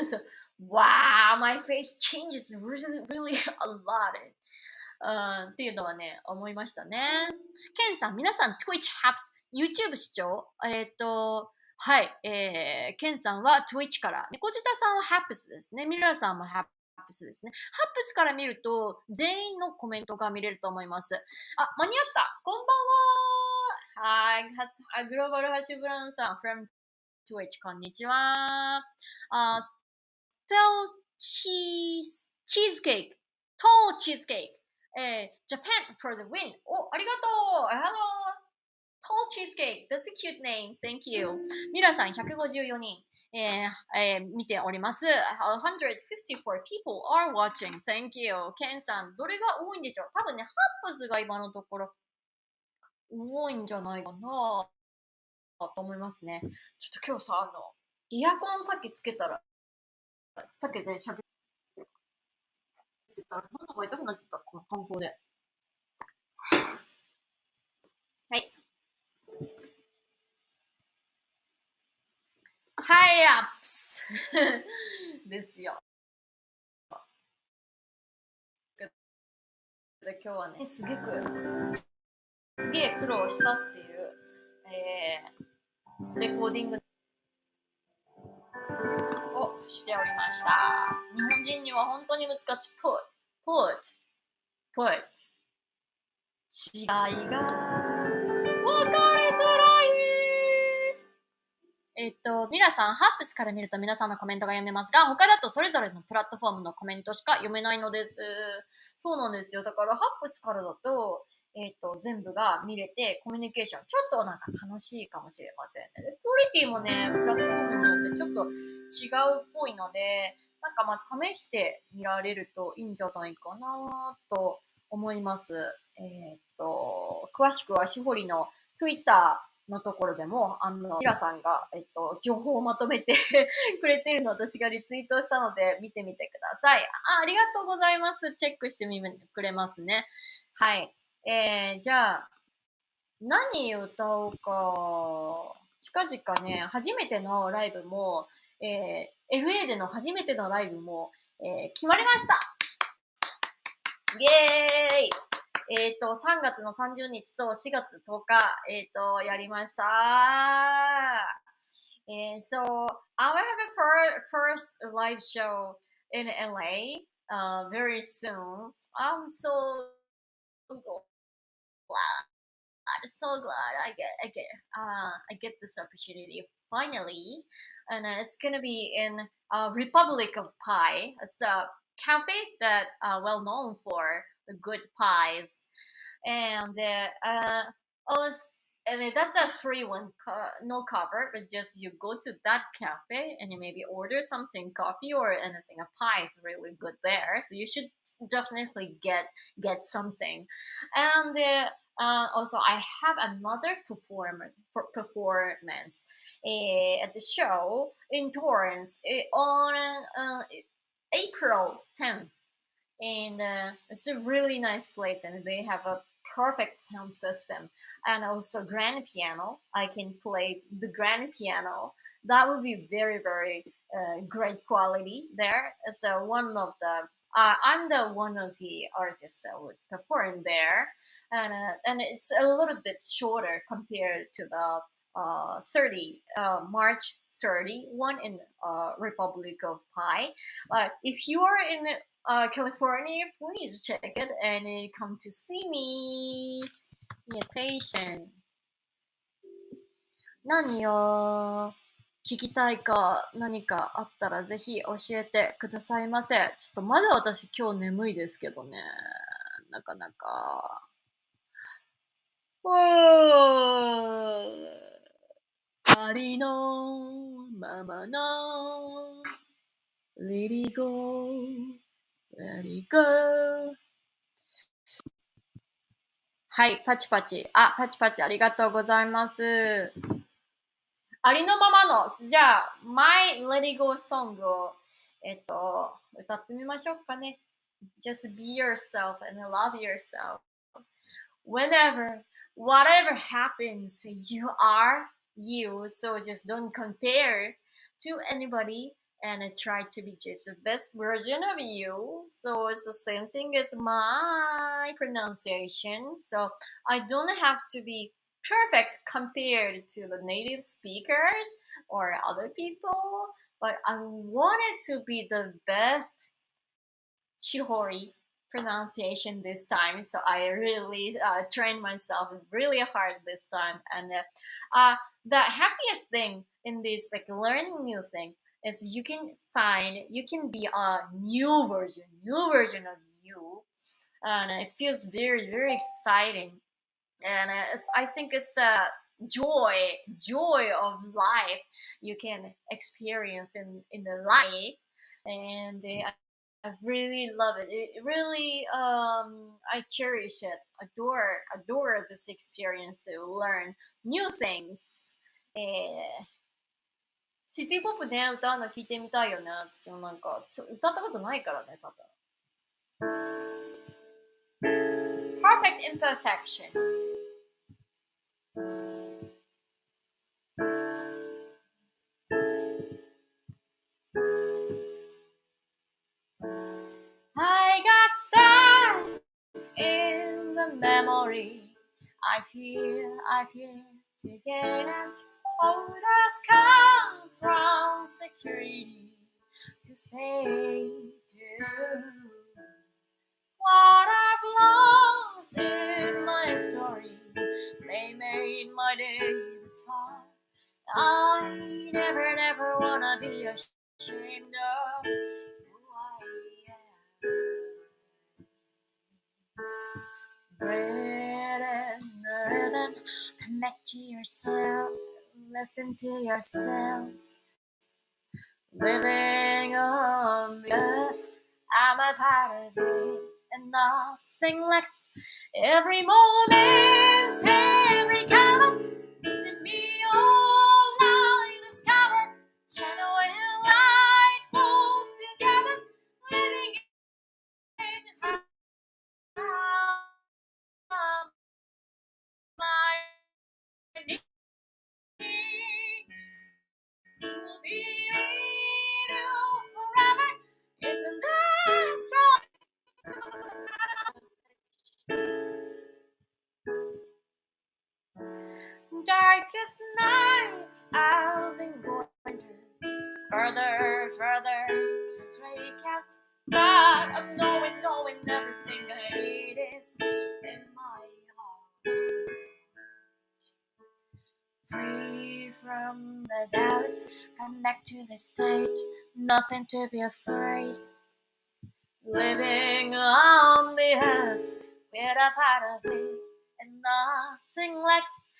So, wow, my face changes really, really a lot. っていうのはね、思いましたね。ケンさん、皆さん、Twitch Haps、YouTube 視聴はい、ケンさんは Twitch から、猫舌さんは Haps ですね。ミラーさんも Haps ですね。Haps から見ると、全員のコメントが見れると思います。あ、間に合った。こんばんは。はい、グローバルハッシュブラウンさん from Twitch、こんにちは。tall cheesecake, tall cheesecake, Japan for the win. お、ありがとう。Hello, tall cheesecake. That's a cute name. Thank you. ミラさん154人、見ております。154 people are watching. Thank you. ケンさん、どれが多いんでしょう？多分ね、ハップスが今のところ多いんじゃないかなと思いますね。ちょっと今日さ、イヤコンさっきつけたら、さっきね、喋ってたら、喉が痛くなっちゃった、この乾燥で。はい。ハイアップスですよ。で今日はね、すげえ苦労したっていう、レコーディングしておりました。日本人には本当に難しい。put 違いが分かりづらい。皆さん、ハップスから見ると皆さんのコメントが読めますが、他だとそれぞれのプラットフォームのコメントしか読めないのです。そうなんですよ。だから、ハップスからだと、全部が見れて、コミュニケーション、ちょっとなんか楽しいかもしれませんね。クオリティもね、プラットフォームによってちょっと違うっぽいので、なんかまあ、試してみられるといいんじゃないかなと思います。詳しくはしほりの Twitter のところでも、ミラさんが、情報をまとめてくれているのを私がリツイートしたので、見てみてください。ありがとうございます。チェックしてみてくれますね。はい。じゃあ、何歌おうか。近々ね、初めてのライブも、LA での初めてのライブも、決まりました。イエーイ3月の30日と4月10日、やりました。So, I will have a first live show in LA very soon. I'm so glad I get this opportunity finally, and it's gonna be in Republic of Pie. It's a cafe that well known for the good pies, and that's a free one, no cover, but just you go to that cafe and you maybe order something, coffee or anything. A pie is really good there, so you should definitely get something, and. Also, I have another performance at the show in Torrance on April 10th, and it's a really nice place, and they have a perfect sound system and also grand piano. I can play the grand piano. That would be very great quality there. It's one of the I'm the one of the artists that would perform there, and it's a little bit shorter compared to the 30 March 31 in Republic of Pi. But if you are in California, please check it and come to see me. Invitation. 何を聞きたいか何かあったらぜひ教えてくださいませ。ちょっとまだ私今日眠いですけどね。なかなか。ありのままの Let it go, let it go. はい、パチパチ。パチパチありがとうございます。ありのままの、じゃあ、My Let It Go Song を、歌ってみましょうかね。Just be yourself and love yourself. Whenever, whatever happens, you are you. So just don't compare to anybody and try to be just the best version of you. So it's the same thing as my pronunciation. So I don't have to be perfect compared to the native speakers or other people, but I wanted to be the best Shihori pronunciation this time. So I really trained myself really hard this time. And the happiest thing in this, like learning new thing, is you can be a new version of you, and it feels very exciting. And I think it's the joy of life you can experience in the life, and I really love it. It really I cherish it, adore this experience to learn new things. シティポップね、歌うの聞いてみたいよね。私もなんか歌ったことないからね、多分。Perfect imperfection. I got stuck in the memory. I fear to get out. All the scars from security. to stay to what I've lost in my story. They made my day this far. I never wanna be ashamed of who I am. Breathe in the rhythm, connect to yourself, listen to yourselves. Living on the earth, I'm a part of it, and nothing less. Every moment, every color, within me, all I discover. Shadow and light pulls together, living in harmony. Will be with you forever. Isn't that joy? Darkest night I've been going through, further to break out. But I'm knowing everything I need is in my heart. Free from the doubt, connect to the state, nothing to be afraid. Living on the earth, we're a part of it, and nothing less.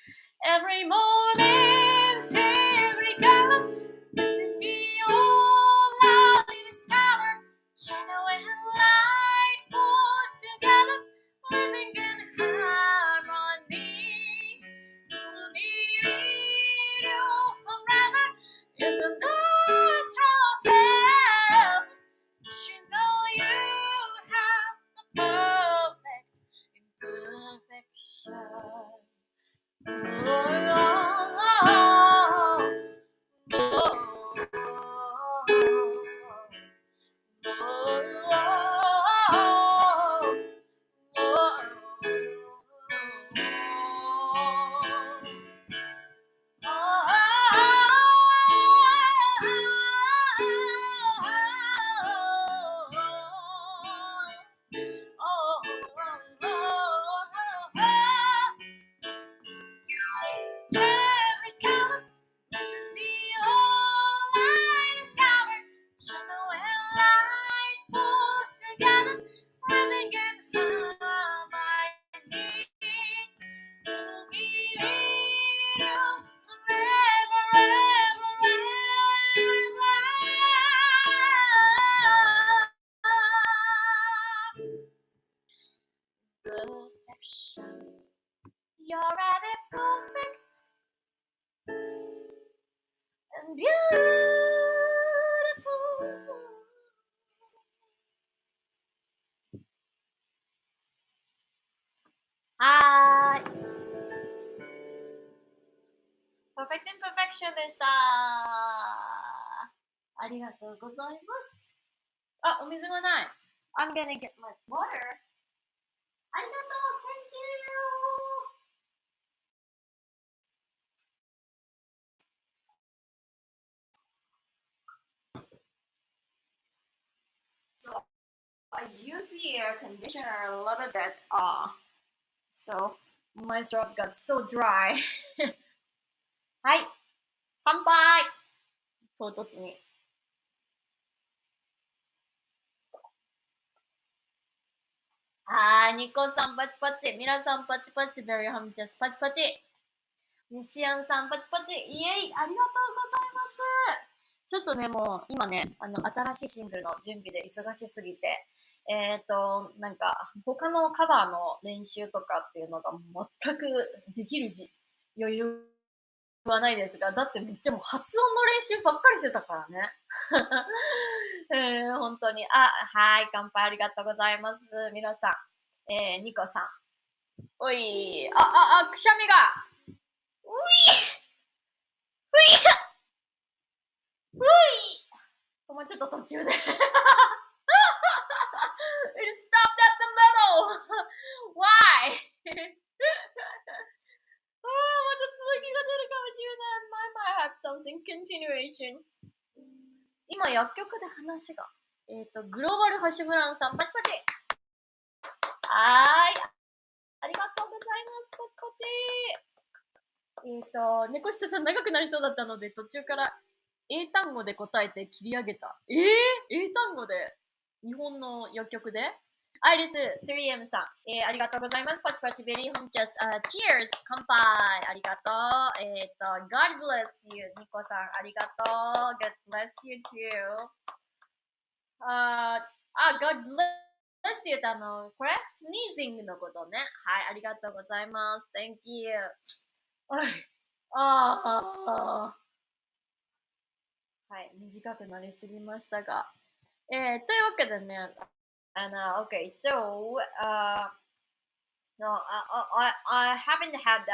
Every moment, every color, within me, all I discover. Shadow and light force together, living in harmony. We'll be with you forever. Isn't that yourself? You know you have the perfect imperfection. Every color, let be all I discover. Shadow and light pulls together, living in harmony. We'll be with you forever, perfection. You're at it perfect and beautiful. Hi. Perfect imperfection でした。ありがとうございます。あ、お水がない。I'm gonna get my water. ありがとう。Thank you. So I use the air conditioner a little bit. So my throat got so dry. はい、乾杯。唐突に。ニコさんパチパチ、ミラさんパチパチ、ベリーハムチェスパチパチ、ネシアンさんパチパチ、イエイ、ありがとうございます。ちょっとね、もう今ね、新しいシングルの準備で忙しすぎて、なんか、他のカバーの練習とかっていうのが全くできる余裕はないですが、だってめっちゃもう発音の練習ばっかりしてたからね。本当に。はい、乾杯ありがとうございます。皆さん。ニコさん。おい、くしゃみが。うい止まっちゃった途中で。It stopped at the middle! Why? また続きが出るかもしれない。I might have something continuation. 今薬局で話が。グローバルハッシュブラウンさん、パチパチ。はーい。ありがとうございます。パチパチ。猫下さん長くなりそうだったので、途中から英単語で答えて切り上げた。英単語で日本の薬局ではい、です。3M さん。ありがとうございます。パチパチベリーホンチャス。Cheers! 乾杯ありがとう。God bless you. ニコさん、ありがとう。God bless you too. God bless you ってこれスニージングのことね。はい、ありがとうございます。Thank you. はい。はい、短くなりすぎましたが。というわけでね、okay, so, no, I haven't had the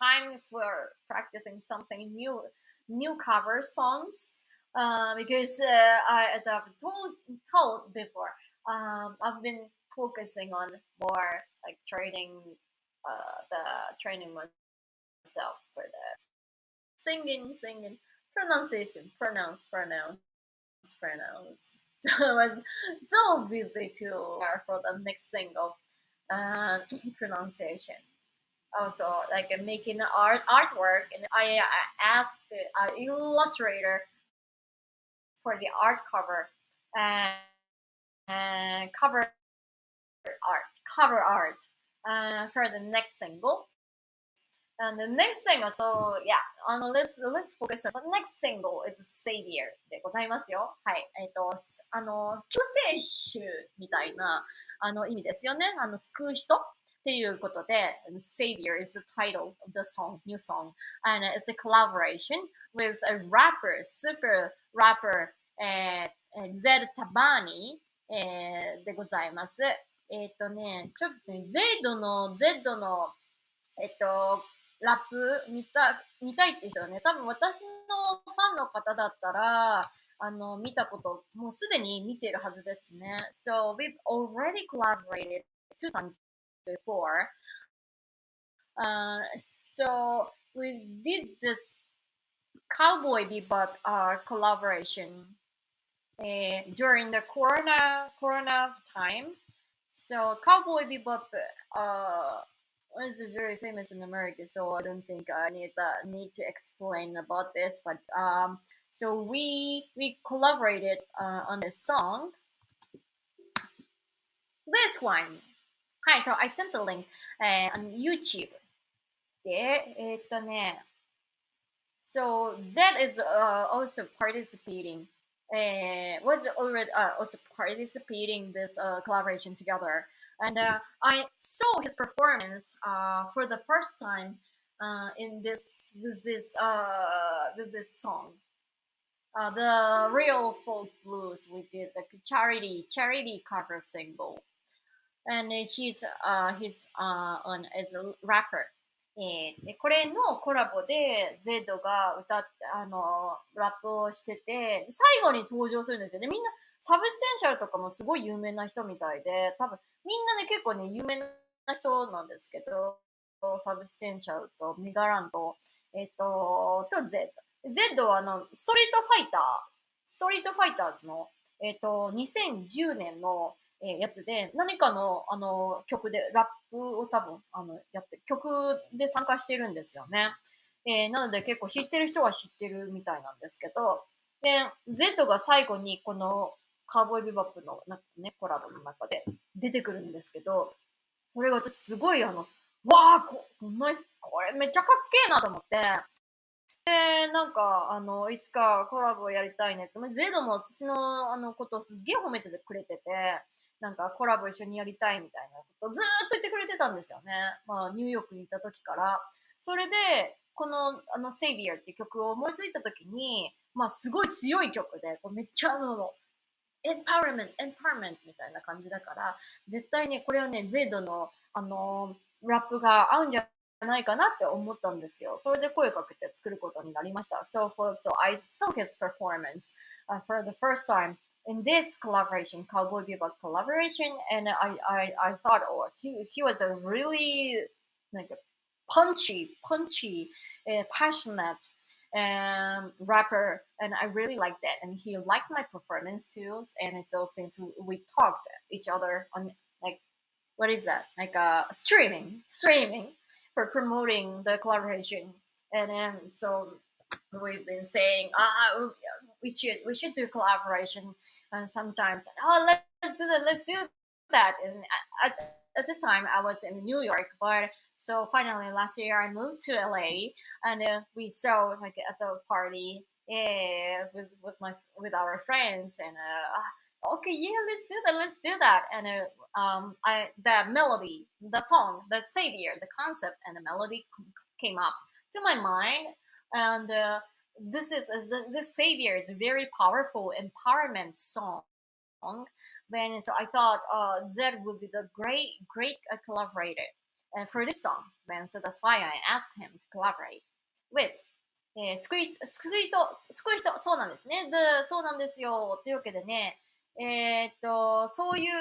time for practicing something new cover songs, because as I've told before, I've been focusing on more like training myself for the singing, pronounce. So I was so busy to prepare for the next single uh, pronunciation. Also, like making artwork, and I asked the illustrator for the art cover and, cover art for the next single. And the next single, so yeah, let's focus on the next single. It's Savior でございますよ。はい。救世主みたいな、意味ですよね。救う人っていうことで、Savior is the title of the song, new song. And it's a collaboration with a super rapper, Zed Tabani, でございます。ちょっとね、Z の、ラップ見たいって人はね、多分私のファンの方だったら、見たこと、もうすでに見てるはずですね。So we've already collaborated 2 times before. So we did this Cowboy Bebop collaboration during the Corona time. So Cowboy Bebop is very famous in America, so I don't think I need to explain about this. But so we collaborated on this song. This one. Hi, so I sent the link on YouTube. で、so that is also participating. Was already also participating this collaboration together, and I saw his performance for the first time in this with this song. The real folk blues we did the charity cover single, and he's on as a rapper. でこれのコラボで Z がラップをしてて、最後に登場するんですよね。みんな、サブステンシャルとかもすごい有名な人みたいで、多分みんなね、結構ね、有名な人なんですけど、サブステンシャルとミガランと、Z。Z はストリートファイターズの、2010年のやつで、何かの、曲で、ラップを多分、やって、曲で参加しているんですよね。なので結構知ってる人は知ってるみたいなんですけど、で、Z が最後にこのカーボーイビバップのなんかね、コラボの中で出てくるんですけど、それが私すごいわあ、これめっちゃかっけえなと思って、なんか、いつかコラボやりたいねって、ゼドも私のことをすっげえ褒めてくれてて、なんかコラボ一緒にやりたいみたいなことをずーっと言ってくれてたんですよね。まあ、ニューヨークにいた時から。それで、この、Savior っていう曲を思いついた時に、まあ、すごい強い曲で、こうめっちゃエンパワーメントみたいな感じだから、絶対ね、これはね、ゼドの、ラップが合うんじゃないかなって思ったんですよ。それで声かけて作ることになりました。So I saw his performance for the first time in this collaboration, Cowboy Bebop collaboration, and I thought, oh, he was a really like punchy, passionate, rapper, and I really liked that, and he liked my performance too. And so since we talked each other on like what is that like streaming for promoting the collaboration, and then so we've been saying we should do collaboration sometimes. Oh, let's do that, let's do that. And at, at the time I was in New York, but so finally last year I moved to LA, and we saw like at the party, yeah, with our friends, and okay, yeah, let's do that. And I the melody, the song, the savior, the concept and the melody came up to my mind. And this savior is a very powerful empowerment song. Then so I thought Zed would be the great collaborator for this song. Then so that's why I asked him to collaborate with スクイ人、そうなんですね。そうなんですよ。というわけでね、そういう、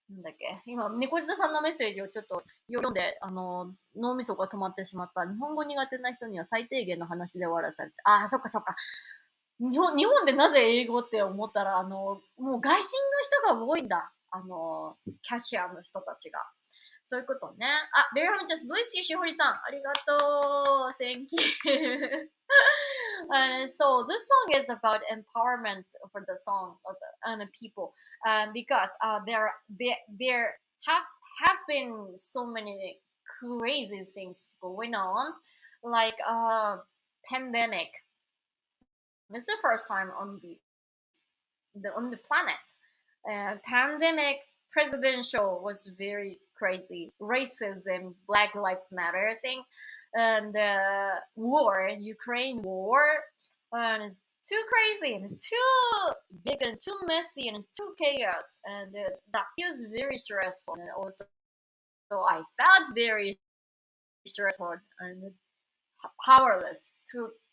なんだっけ、今、猫舌さんのメッセージをちょっと読んで、脳みそが止まってしまった。日本語苦手な人には最低限の話で終わらされて。ああ、そっかそっか。日本でなぜ英語って思ったら、もう外人の人が多いんだ。キャッシャーの人たちが。そういうことね。あ、ベルハムチャス、ブイシーしほりさん、ありがとう。Thank you. And so this song is about empowerment for the song of the people, because there has been so many crazy things going on, like pandemic. This is the first time on the planet. Pandemic presidential was very crazy. Racism, Black Lives Matter thing, and war, Ukraine war, and it's too crazy and too big and too messy and too chaos, and that feels very stressful. And also, so I felt very stressful and powerless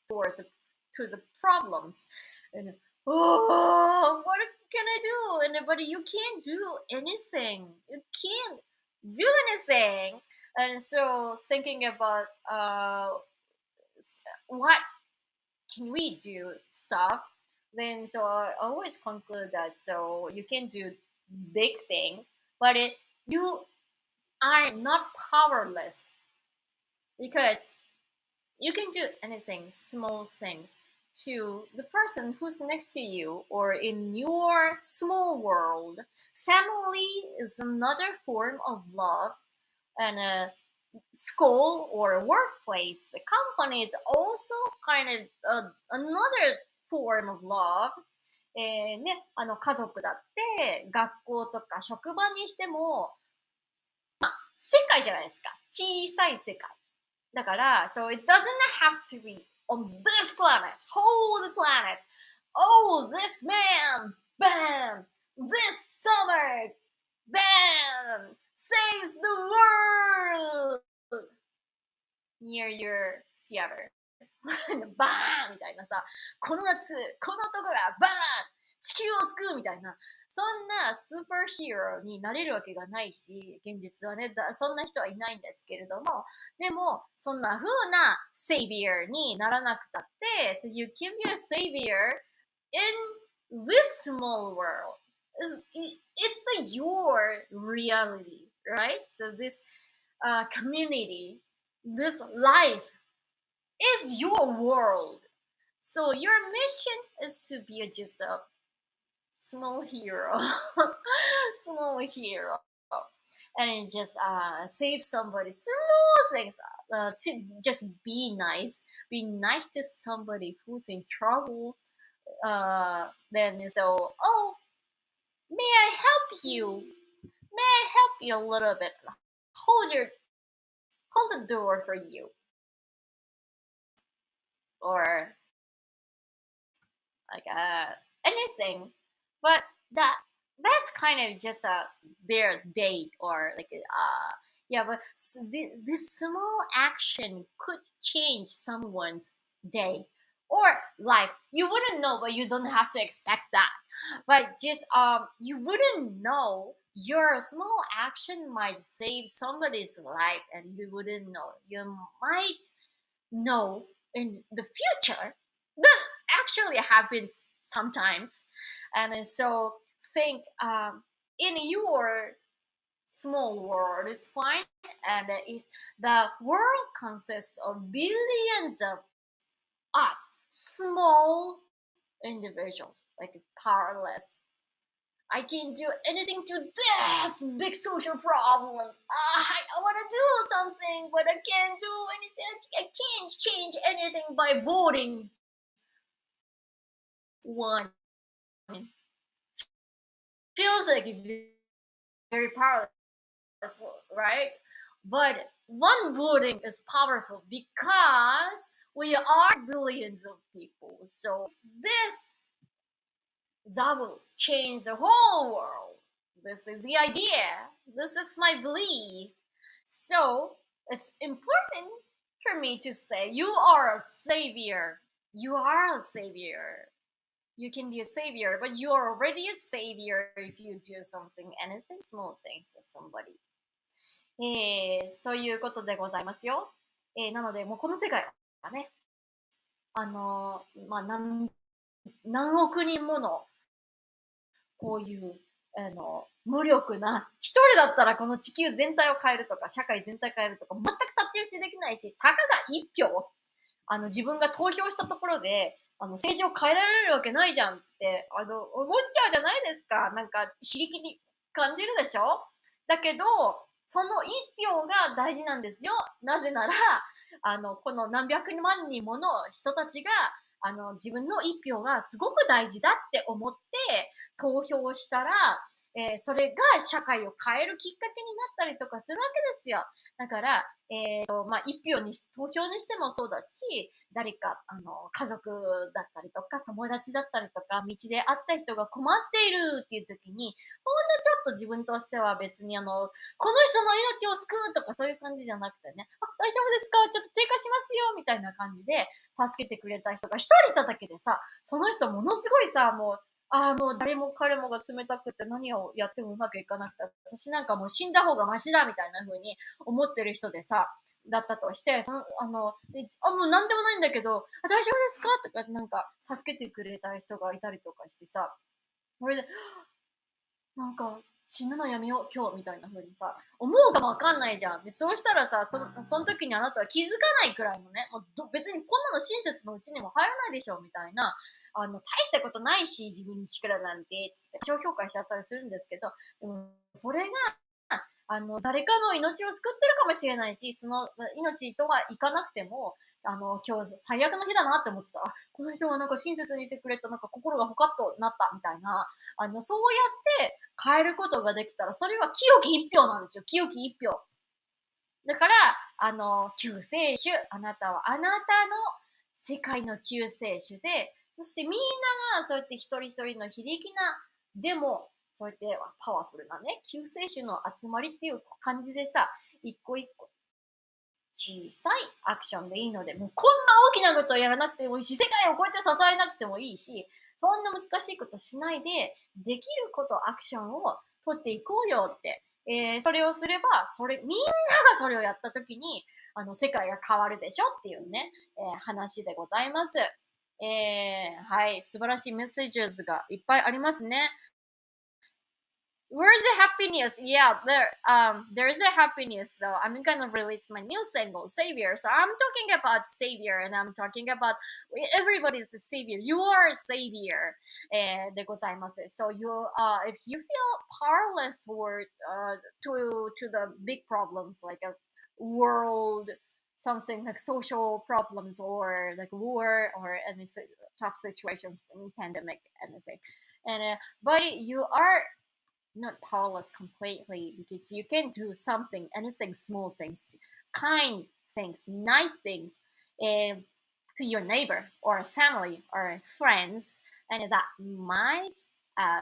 towards to the problems. And oh, what can I do? And but you can't do anything. You can't do anything. And so thinking about what can we do stuff, then so I always conclude that so you can do big thing, but you are not powerless, because you can do anything, small things, to the person who's next to you or in your small world. Family is another form of love, and a school or workplace, the company is also kind of another form of love. ね、家族だって学校とか職場にしても世界じゃないですか。小さい世界。だから、so it doesn't have to be on this planet, whole the planet. Oh, this man, bam, this summer, bam, saves the world near your theater. バーンみたいなさ、この夏、この男がバーン地球を救うみたいな、そんなスーパーヒーローになれるわけがないし、現実はね、そんな人はいないんですけれども、でも、そんな風なセイビアにならなくたって、so you can be a savior in this small world. It's your reality, right? So this community, this life is your world. So your mission is to be just a small hero, small hero, and just save somebody. Small things to just be nice to somebody who's in trouble. Then so, oh, may I help you? May I help you a little bit? Hold the door for you, or like anything. But that's kind of just their day, or like yeah, but this small action could change someone's day or life. You wouldn't know, but you don't have to expect that. But just you wouldn't know your small action might save somebody's life, and you wouldn't know. You might know in the future that actually happens sometimes. And then so think in your small world is fine, and if the world consists of billions of us small individuals, like powerless, I can do anything to this big social problem. I want to do something, but I can't do anything. I can't change anything by voting one. Feels like very powerless, right? But one voting is powerful because we are billions of people. So this that will change the whole world. This is the idea. This is my belief. So it's important for me to say you are a savior. You are a savior. You can be a savior, but you are already a savior if you do something, anything, small things to somebody. そういうことでございますよ。なので、もうこの世界はね、まあ、何億人ものこういう、無力な、一人だったらこの地球全体を変えるとか、社会全体を変えるとか、全く太刀打ちできないし、たかが一票、自分が投票したところで、政治を変えられるわけないじゃんっつって、思っちゃうじゃないですか。なんか、非力に感じるでしょ。だけど、その一票が大事なんですよ。なぜなら、この何百万人もの人たちが、自分の一票がすごく大事だって思って投票したら、それが社会を変えるきっかけになったりとかするわけですよ。だから、まあ、一票に投票にしてもそうだし、誰か、家族だったりとか、友達だったりとか、道で会った人が困っているっていう時に、ほんのちょっと自分としては別にこの人の命を救うとかそういう感じじゃなくてね、大丈夫ですかちょっと低下しますよみたいな感じで助けてくれた人が一人いただけでさ、その人ものすごいさ、もう誰も彼もが冷たくて何をやってもうまくいかなくて、私なんかもう死んだ方がマシだみたいな風に思ってる人でさ、だったとして、もうなんでもないんだけど、大丈夫ですかとかなんか助けてくれた人がいたりとかしてさ、これで、なんか、死ぬのやめよう、今日、みたいな風にさ、思うかもわかんないじゃん。で、そうしたらさ、その時にあなたは気づかないくらいのね、もう別にこんなの親切のうちにも入らないでしょ、みたいな、大したことないし、自分の力なんて、つって、小評価しちゃったりするんですけど、でも、それが、誰かの命を救ってるかもしれないし、その命とはいかなくても、今日最悪の日だなって思ってたら、この人がなんか親切にしてくれた、なんか心がほかっとなったみたいな、そうやって変えることができたら、それは清き一票なんですよ。清き一票。だから、救世主、あなたはあなたの世界の救世主で、そしてみんながそうやって一人一人の非力な、でも、そうやってパワフルなね、救世主の集まりっていう感じでさ、一個一個小さいアクションでいいので、もうこんな大きなことをやらなくてもいいし、世界をこうやって支えなくてもいいし、そんな難しいことしないで、できること、アクションを取っていこうよって。それをすれば、みんながそれをやったときに、世界が変わるでしょっていうね、話でございます。はい、素晴らしいメッセージがいっぱいありますね。Where's the happiness? Yeah, there is a happiness. So I'm gonna release my new single, Savior. So I'm talking about Savior, and I'm talking about everybody's a savior. You are a savior. でございます。So if you feel powerless for to the big problems like a world, something like social problems or like war or any tough situations, pandemic, anything, and but you are not powerless completely because you can do something, anything, small things, kind things, nice things, um, to your neighbor or family or friends, and that might uh,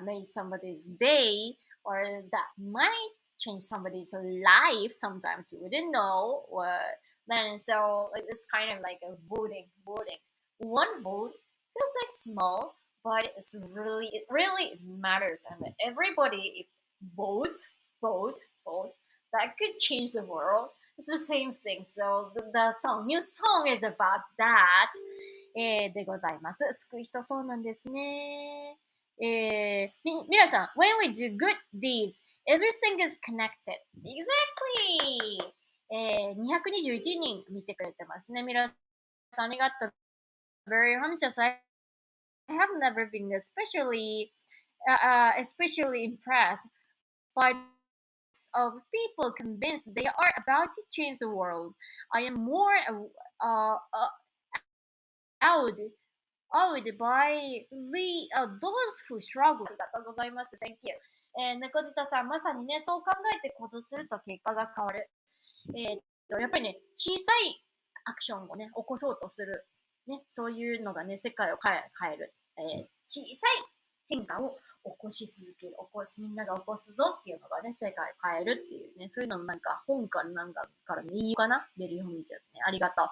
make somebody's day or that might change somebody's life. Sometimes you wouldn't know. Then so it's kind of like a voting. One vote feels like small, but it really matters, and everybody vote vote. That could change the world. It's the same thing. So the song, new song is about that. でございます。救い人そうなんですね。皆さん、when we do good deeds, everything is connected. Exactly! 221人見てくれてますね。皆さん、ありがとう。Very much. I have never been especially impressed by of people convinced they are about to change the world. I am more awed, awed by those who struggle. ありがとうございます。Thank you. 猫舌さん、まさにね、そう考えて行動すると結果が変わる。やっぱりね、小さいアクションをね、起こそうとする。ね、そういうのがね、世界を変える。小さい変化を起こし続ける。みんなが起こすぞっていうのがね、世界を変えるっていうね、そういうのなんか本からなんかからのいいかなベリーホミチですね。ありがとう。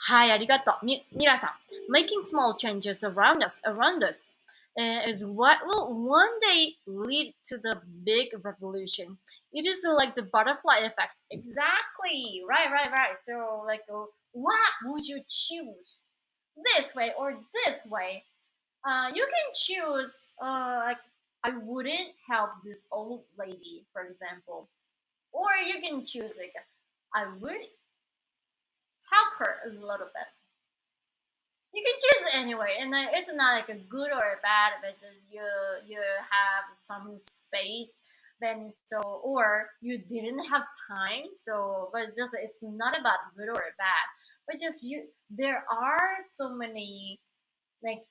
はい、ありがとう。みらさん。Making small changes around us, is what will one day lead to the big revolution. It is like the butterfly effect. Exactly. Right. So, like, what would you choose? This way or this way? You can choose, like, I wouldn't help this old lady, for example. Or you can choose, like, I would help her a little bit. You can choose it anyway, and it's not like a good or a bad because you have some space, then so or you didn't have time, so but it's not about good or bad, but just you there are so many like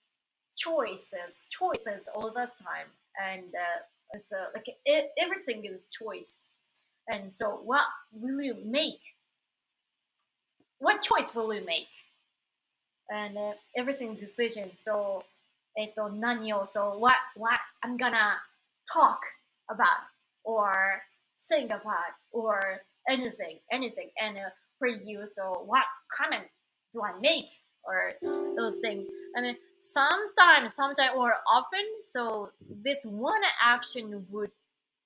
choices all the time, and so like everything is choice, and so will you make? What choice will you make? And everything decision. So, 何を so what I'm gonna talk about or think about or anything. And for you, so what comment do I make or those things? And then sometimes or often, so this one action would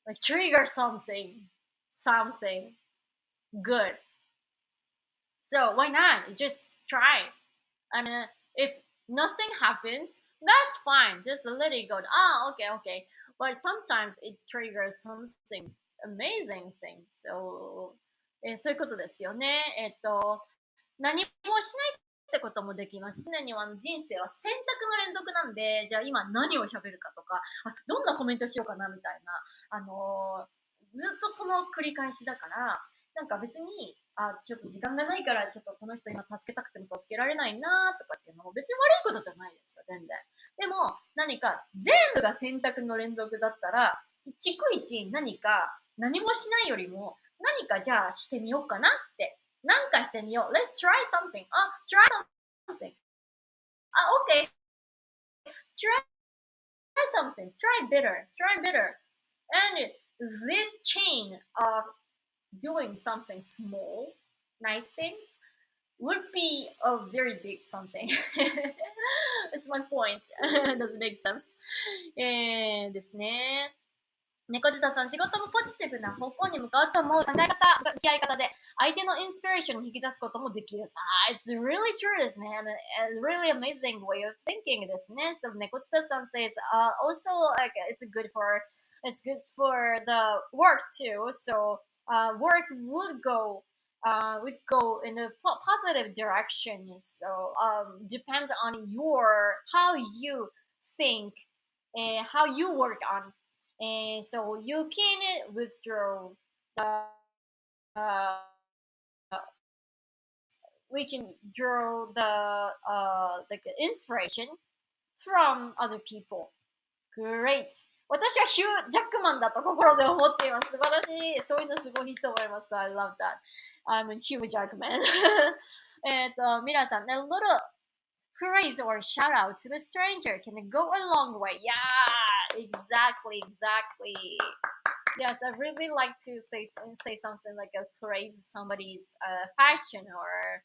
like trigger something good. So why not? Just try. And if nothing happens, that's fine. Just let it go. Okay. But sometimes it triggers something amazing thing. So, そういうことですよね。何もしないってこともできます。常に人生は選択の連続なんで、じゃあ今何を喋るかとか、どんなコメントしようかなみたいな、ずっとその繰り返しだから、なんか別に、ちょっと時間がないから、ちょっとこの人今助けたくても助けられないなとかっていうのも別に悪いことじゃないですよ、全然。でも、何か全部が選択の連続だったら、逐一何か何もしないよりも、何かじゃあしてみようかなって。なんかしてみよう。Let's try something. Try something. Okay. Try something. Try better. And this chain of doing something small, nice things, would be a very big something. That's my point. Does it make sense? ですね。猫舌さん、仕事もポジティブな方向に向かうと思う考え方、向き合い方で、相手のインスピレーションを引き出すこともできるさ。It's really true ですね。And a really amazing way of thinking ですね。So 猫舌さん says, also like it's good for the work too. So work would go in a positive direction. So depends on how you think and how you work on. And so you can withdraw the uh, we can draw the like inspiration from other people. Great. 私はヒュー・ジャックマンだと心で思っています。素晴らしい。そういうのすごいいいと思います。I love that. I'm a Hugh Jackman. 皆さん、a little praise or shout out to a stranger can go a long way. Yeah, exactly. Yes, I really like to say something like a praise somebody's fashion or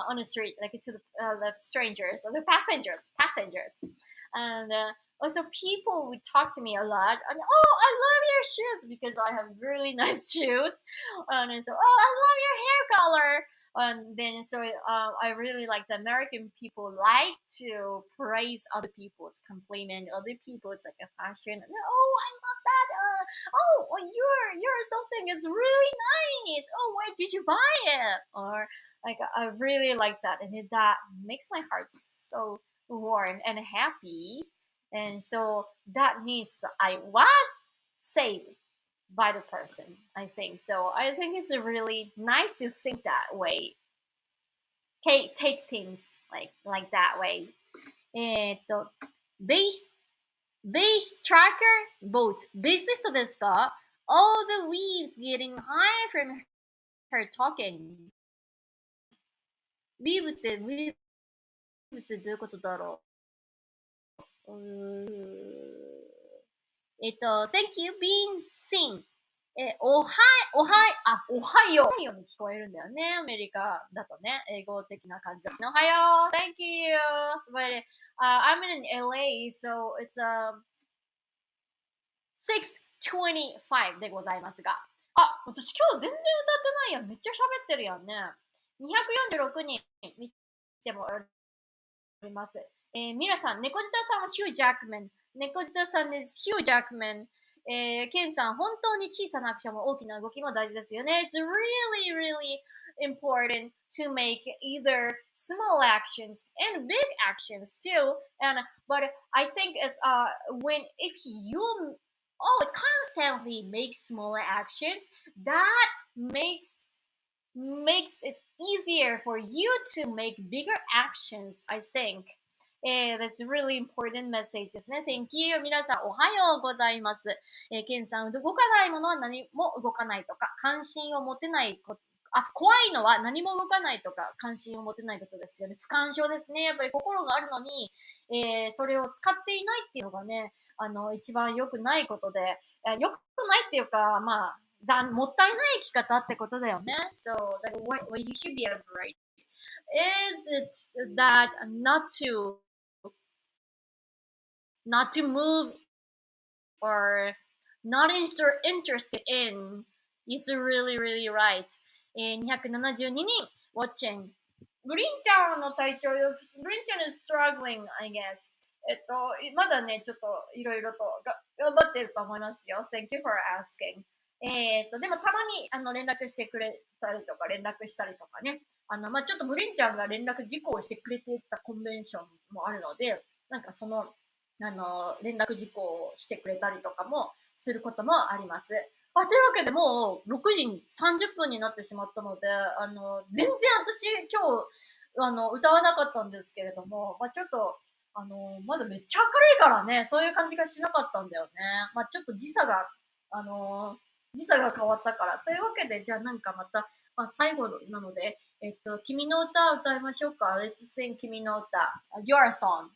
on the street, like to the strangers or the passengers, and Also, people would talk to me a lot, and oh, I love your shoes because I have really nice shoes, and so oh, I love your hair color. And then so I really like the American people like to praise other people's compliment other people's like a fashion. Oh, I love that. Oh, your something is really nice. Oh, where did you buy it? Or like I really like that, and that makes my heart so warm and happy. And so that means I was saved by the person, I think. So I think it's really nice to think that way. Take things like that way. ベース、tracker boat. ベーシストですか? All the waves getting high from her talking. ウィーブってウィーブスどういうことだろう。Thank you being seen. おはように聞こえるんだよね。アメリカだとね。英語的な感じだね。おはよう。Thank you. But, I'm in LA, so it's 6:25でございますが。あ、私今日全然歌ってないやん。めっちゃ喋ってるやんね。246人見てもらいます。皆さん、猫舌さんはヒュージャックマン。猫舌さんです。ヒュージャックマン。ケンさん、本当に小さなアクションも大きな動きも大事ですよね。It's really, really important to make either small actions and big actions too. But I think it's when if you always constantly make smaller actions, that makes it easier for you to make bigger actions, I think. That's a really important message ですね。Thank you. 皆さん、おはようございます。ケンさん、動かないものは何も動かないとか、関心を持てないこと、怖いのは何も動かないとか、関心を持てないことですよね。不干渉ですね。やっぱり心があるのに、それを使っていないっていうのがね、一番良くないことで、良くないっていうか、まあ、もったいない生き方ってことだよね。So, like, what you should be afraid is it that not to move or not interested in is really, really right. 272人 watching. ブリンちゃんの体調よ、ブリンちゃん is struggling, I guess. まだね、ちょっといろいろと頑張ってると思いますよ。Thank you for asking. でもたまに連絡してくれたりとか、連絡したりとかね。まあ、ちょっとブリンちゃんが連絡事項をしてくれてたコンベンションもあるので、なんかその、連絡事項をしてくれたりとかもすることもあります。というわけでもう6時30分になってしまったので、全然私今日、歌わなかったんですけれども、まあ、ちょっと、まだめっちゃ明るいからね、そういう感じがしなかったんだよね。まあ、ちょっと時差が変わったから。というわけで、じゃあなんかまた、まあ、最後なので、君の歌を歌いましょうか。Let's sing 君の歌。Your song.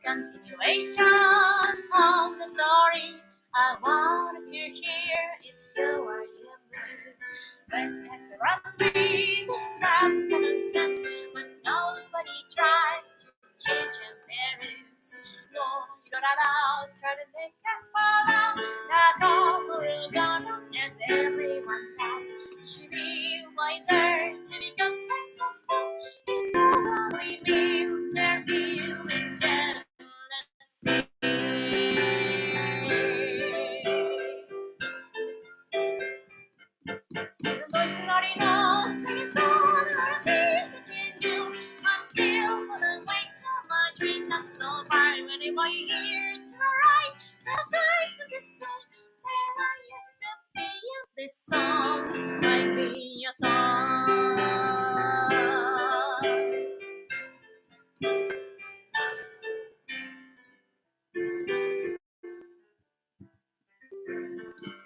Continuation of the story I wanted to hear if you are in mood. Let's run with trap common sense when nobody tries to change their rules. No, you don't allow, try to make us follow. Not all the rules on us as everyone pass. You should be wiser to become successful. It probably means they're feeling jealous. The voice not enough, singing song, trying to see if you can do. I'm still gonna wait till my dream that's so fine. Whenever you hear to the right, the side of this place where I used to be. This song might be your song.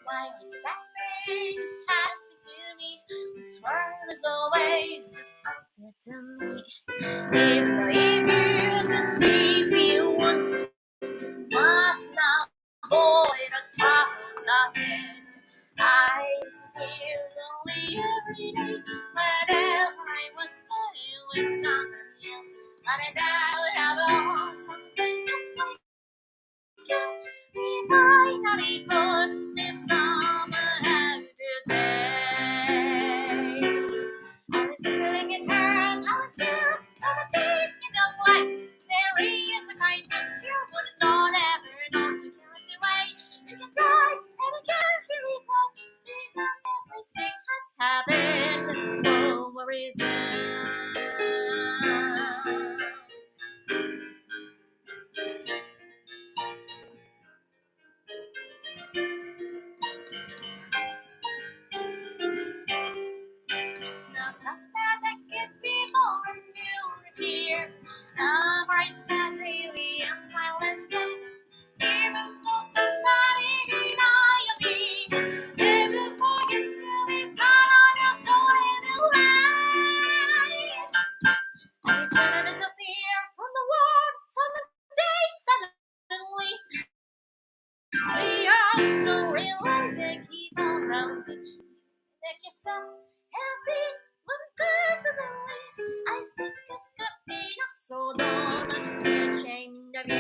Why was bad things happen to me? This world is always just unfair to me. If you want to, you must not avoid the troubles ahead. I used to feel lonely every day whenever I was playing with someone else. But I now have a something just like you. We finally got this summer have today. I was feeling it hurt, I was you, gonna take it on life. There is a kindness you would not ever know. You can lose your way, you can cry, and you can feel it all. Because everything has happened for a reason. Now sometimes I can be more and you here. Numbers that really and smile instead. Even though somebody deny me, never forget to be proud of your soul in your life. I just wanna disappear from the world someday suddenly. We are the realize and keep on rounding. Make yourself happy one person always. I think it's good enough, so don't be ashamed of you.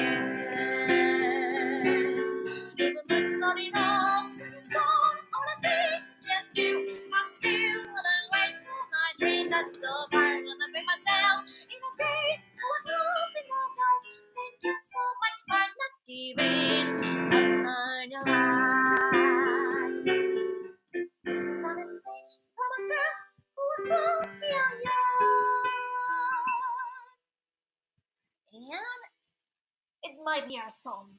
Even though it's not enough, sing a song, honestly, I can do. I'm still on the way to my dream. That's so hard when I pick myself in a days I was lost in the dark. Thank you so much for not giving up on your life. This is a message for myself who was lonely and young. And it might be our song.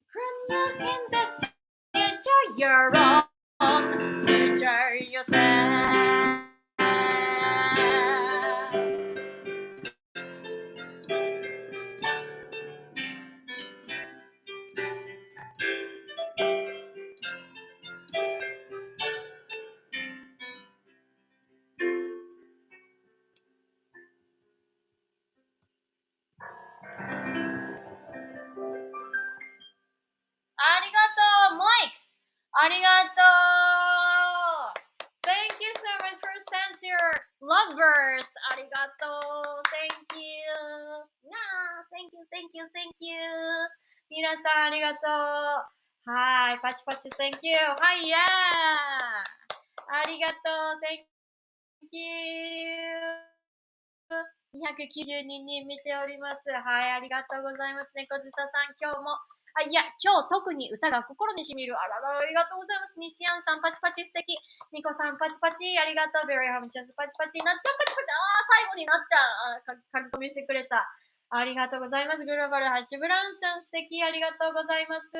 From young in the future, your own future yourself. ありがとう、Mike! ありがとう Thank you so much for sending your love burst. ありがとう Thank you. Yeah, thank you, thank you, thank you. 皆さんありがとう。はい、パチパチ Thank you. はい、yeah. ありがとう Thank you. 292人見ております。はい、ありがとうございます。猫舌さん、今日も。いや、今日特に歌が心にしみる。あらら、ありがとうございます。西安さん、パチパチ素敵。ニコさん、パチパチ。ありがとう。ベリーハムチャス、パチパチ。なっちゃん、パチパチ。最後になっちゃん。書き込みしてくれた。ありがとうございます。グローバルハッシュブラウンさん、素敵。ありがとうございます。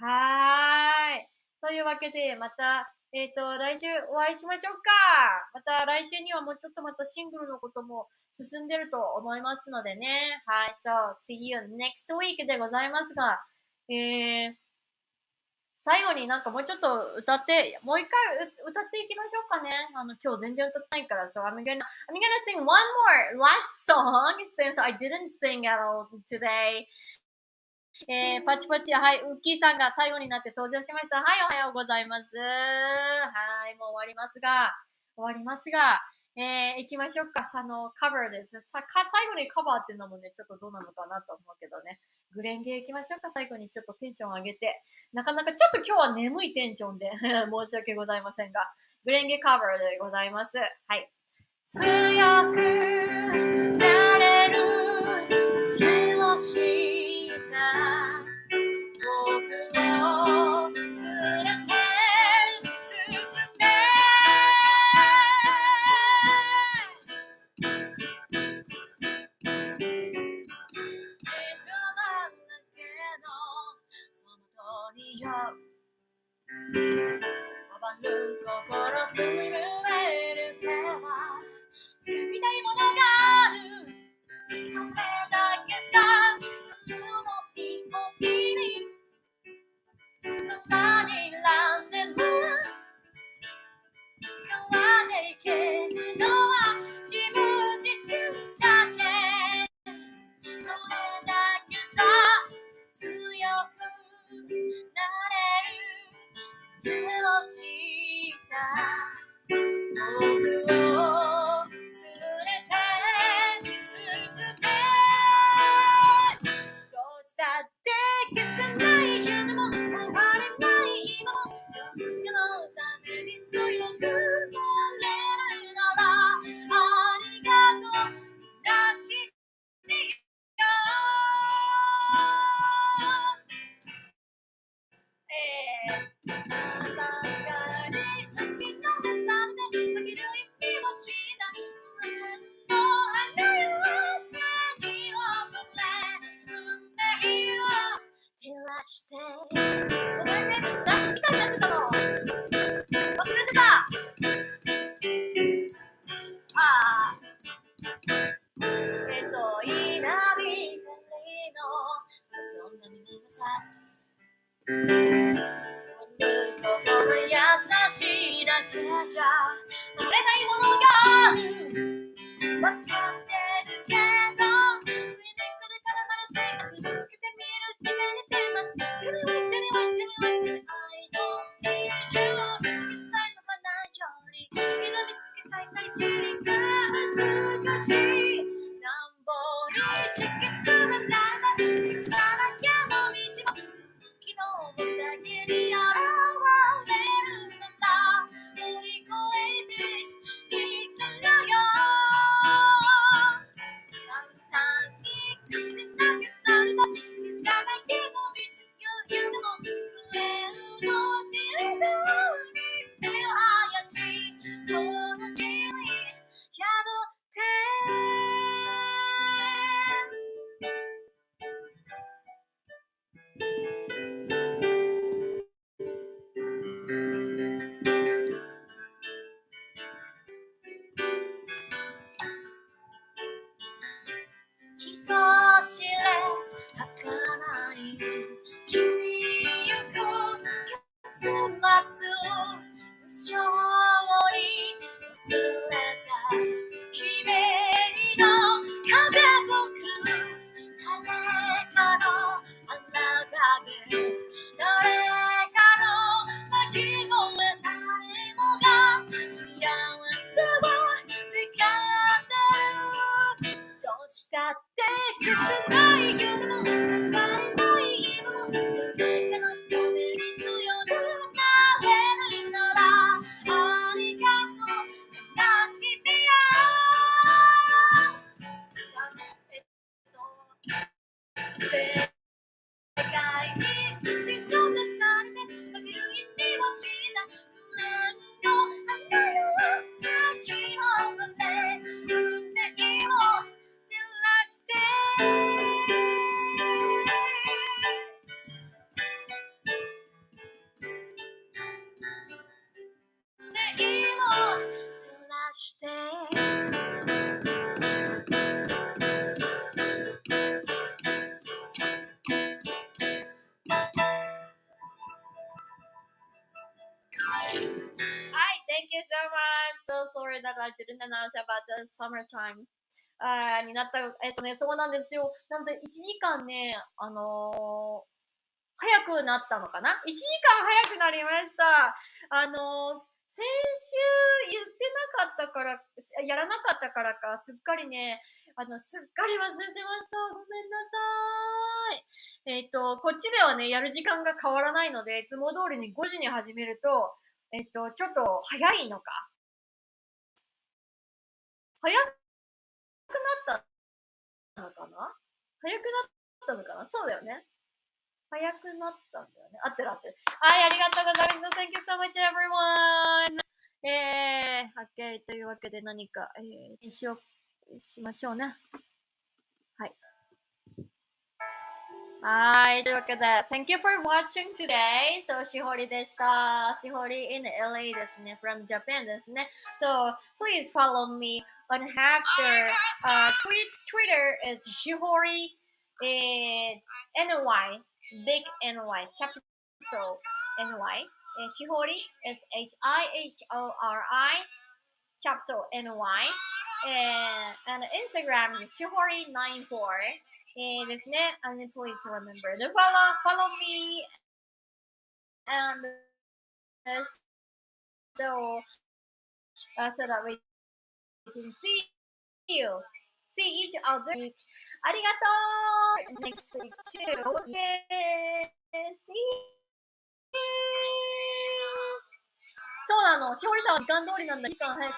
はーい。というわけで、また、来週お会いしましょうか。また来週にはもうちょっとまたシングルのことも進んでると思いますのでね。はい、そう、see you next week でございますが、最後になんかもうちょっと歌って、もう一回歌っていきましょうかね。今日全然歌ってないから、so I'm gonna sing one more last song since I didn't sing at all today. パチパチ、はい、ウッキーさんが最後になって登場しました。はい、おはようございます。はい、もう終わりますが、行きましょうか。カバーです。最後にカバーっていうのもね、ちょっとどうなのかなと思うけどね。グレンゲ行きましょうか。最後にちょっとテンション上げて。なかなかちょっと今日は眠いテンションで申し訳ございませんが、グレンゲカバーでございます。はい。強くなれる日をした僕を連れて進んで水だらけのその通りを回る心震える手は掴みたいものがあるそれだけさ夜の祈りに空にランでも変わいな光のそんなに優しい心優しいだけじゃ守れないものがあるわかってるけど水面からまるぜくつけてみる手に手待つ Tell me what, tell me what, tell me what, tell me I don't need you 一切のまないより挑み続け咲いた一輪が美しいなんぼに敷き詰められた草だけの道も昨日僕だけに現れるなら乗り越えてみせろよ簡単に口だけされた草だけの道よ夢も触れるの知れずに手をあやしこの地に宿って人知れず儚い地に行く結末無情に崩れた悲鳴の風吹く誰かの穴影誰かの泣き声誰もが幸せを願ってるどうしたって消せない夢も奪えない今も誰かのために強くなれるならありがとう悲しみや世界に打ち飛ばされて負ける意味をした胸の花の咲き誇れ運命を照らして夢を照らしてHi, thank you so much. So sorry that I didn't announce about the summertime. になった。そうなんですよ。なので、1時間ね、早くなったのかな ?1 時間早くなりました。先週言ってなかったから、やらなかったからか、すっかりね、すっかり忘れてました。ごめんなさい。こっちではね、やる時間が変わらないので、いつも通りに5時に始めると、ちょっと早いのか。早くなったのかな早くなったのかなそうだよね。早くなったんだよね。合ってる合ってる。はい、ありがとうございます。Thank you so much, everyone! OK。というわけで何か、しましょうね。はい。はい。というわけで、Thank you for watching today. So, Shihori でした。Shihori in LA ですね。from Japan ですね。So, please follow me on Hamster. Twitter is Shihori NY. Big NY. Capital NY. Shihori is HIHORI. Capital NY. And Instagram is Shihori94. ですね。And please remember to follow me. And so that we can see each other. ありがとう Next week too. Okay. See you. そうなの。しほりさんは時間通りなんだ。時間早い。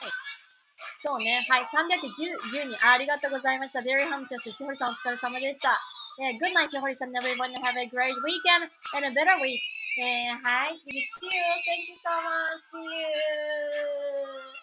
そうね。はい。310人。ありがとうございました。Very humble. しほりさんお疲れ様でした。Good night, しほりさん。Everyone have a great weekend and a better week. Hi. See you too. Thank you so much. See you.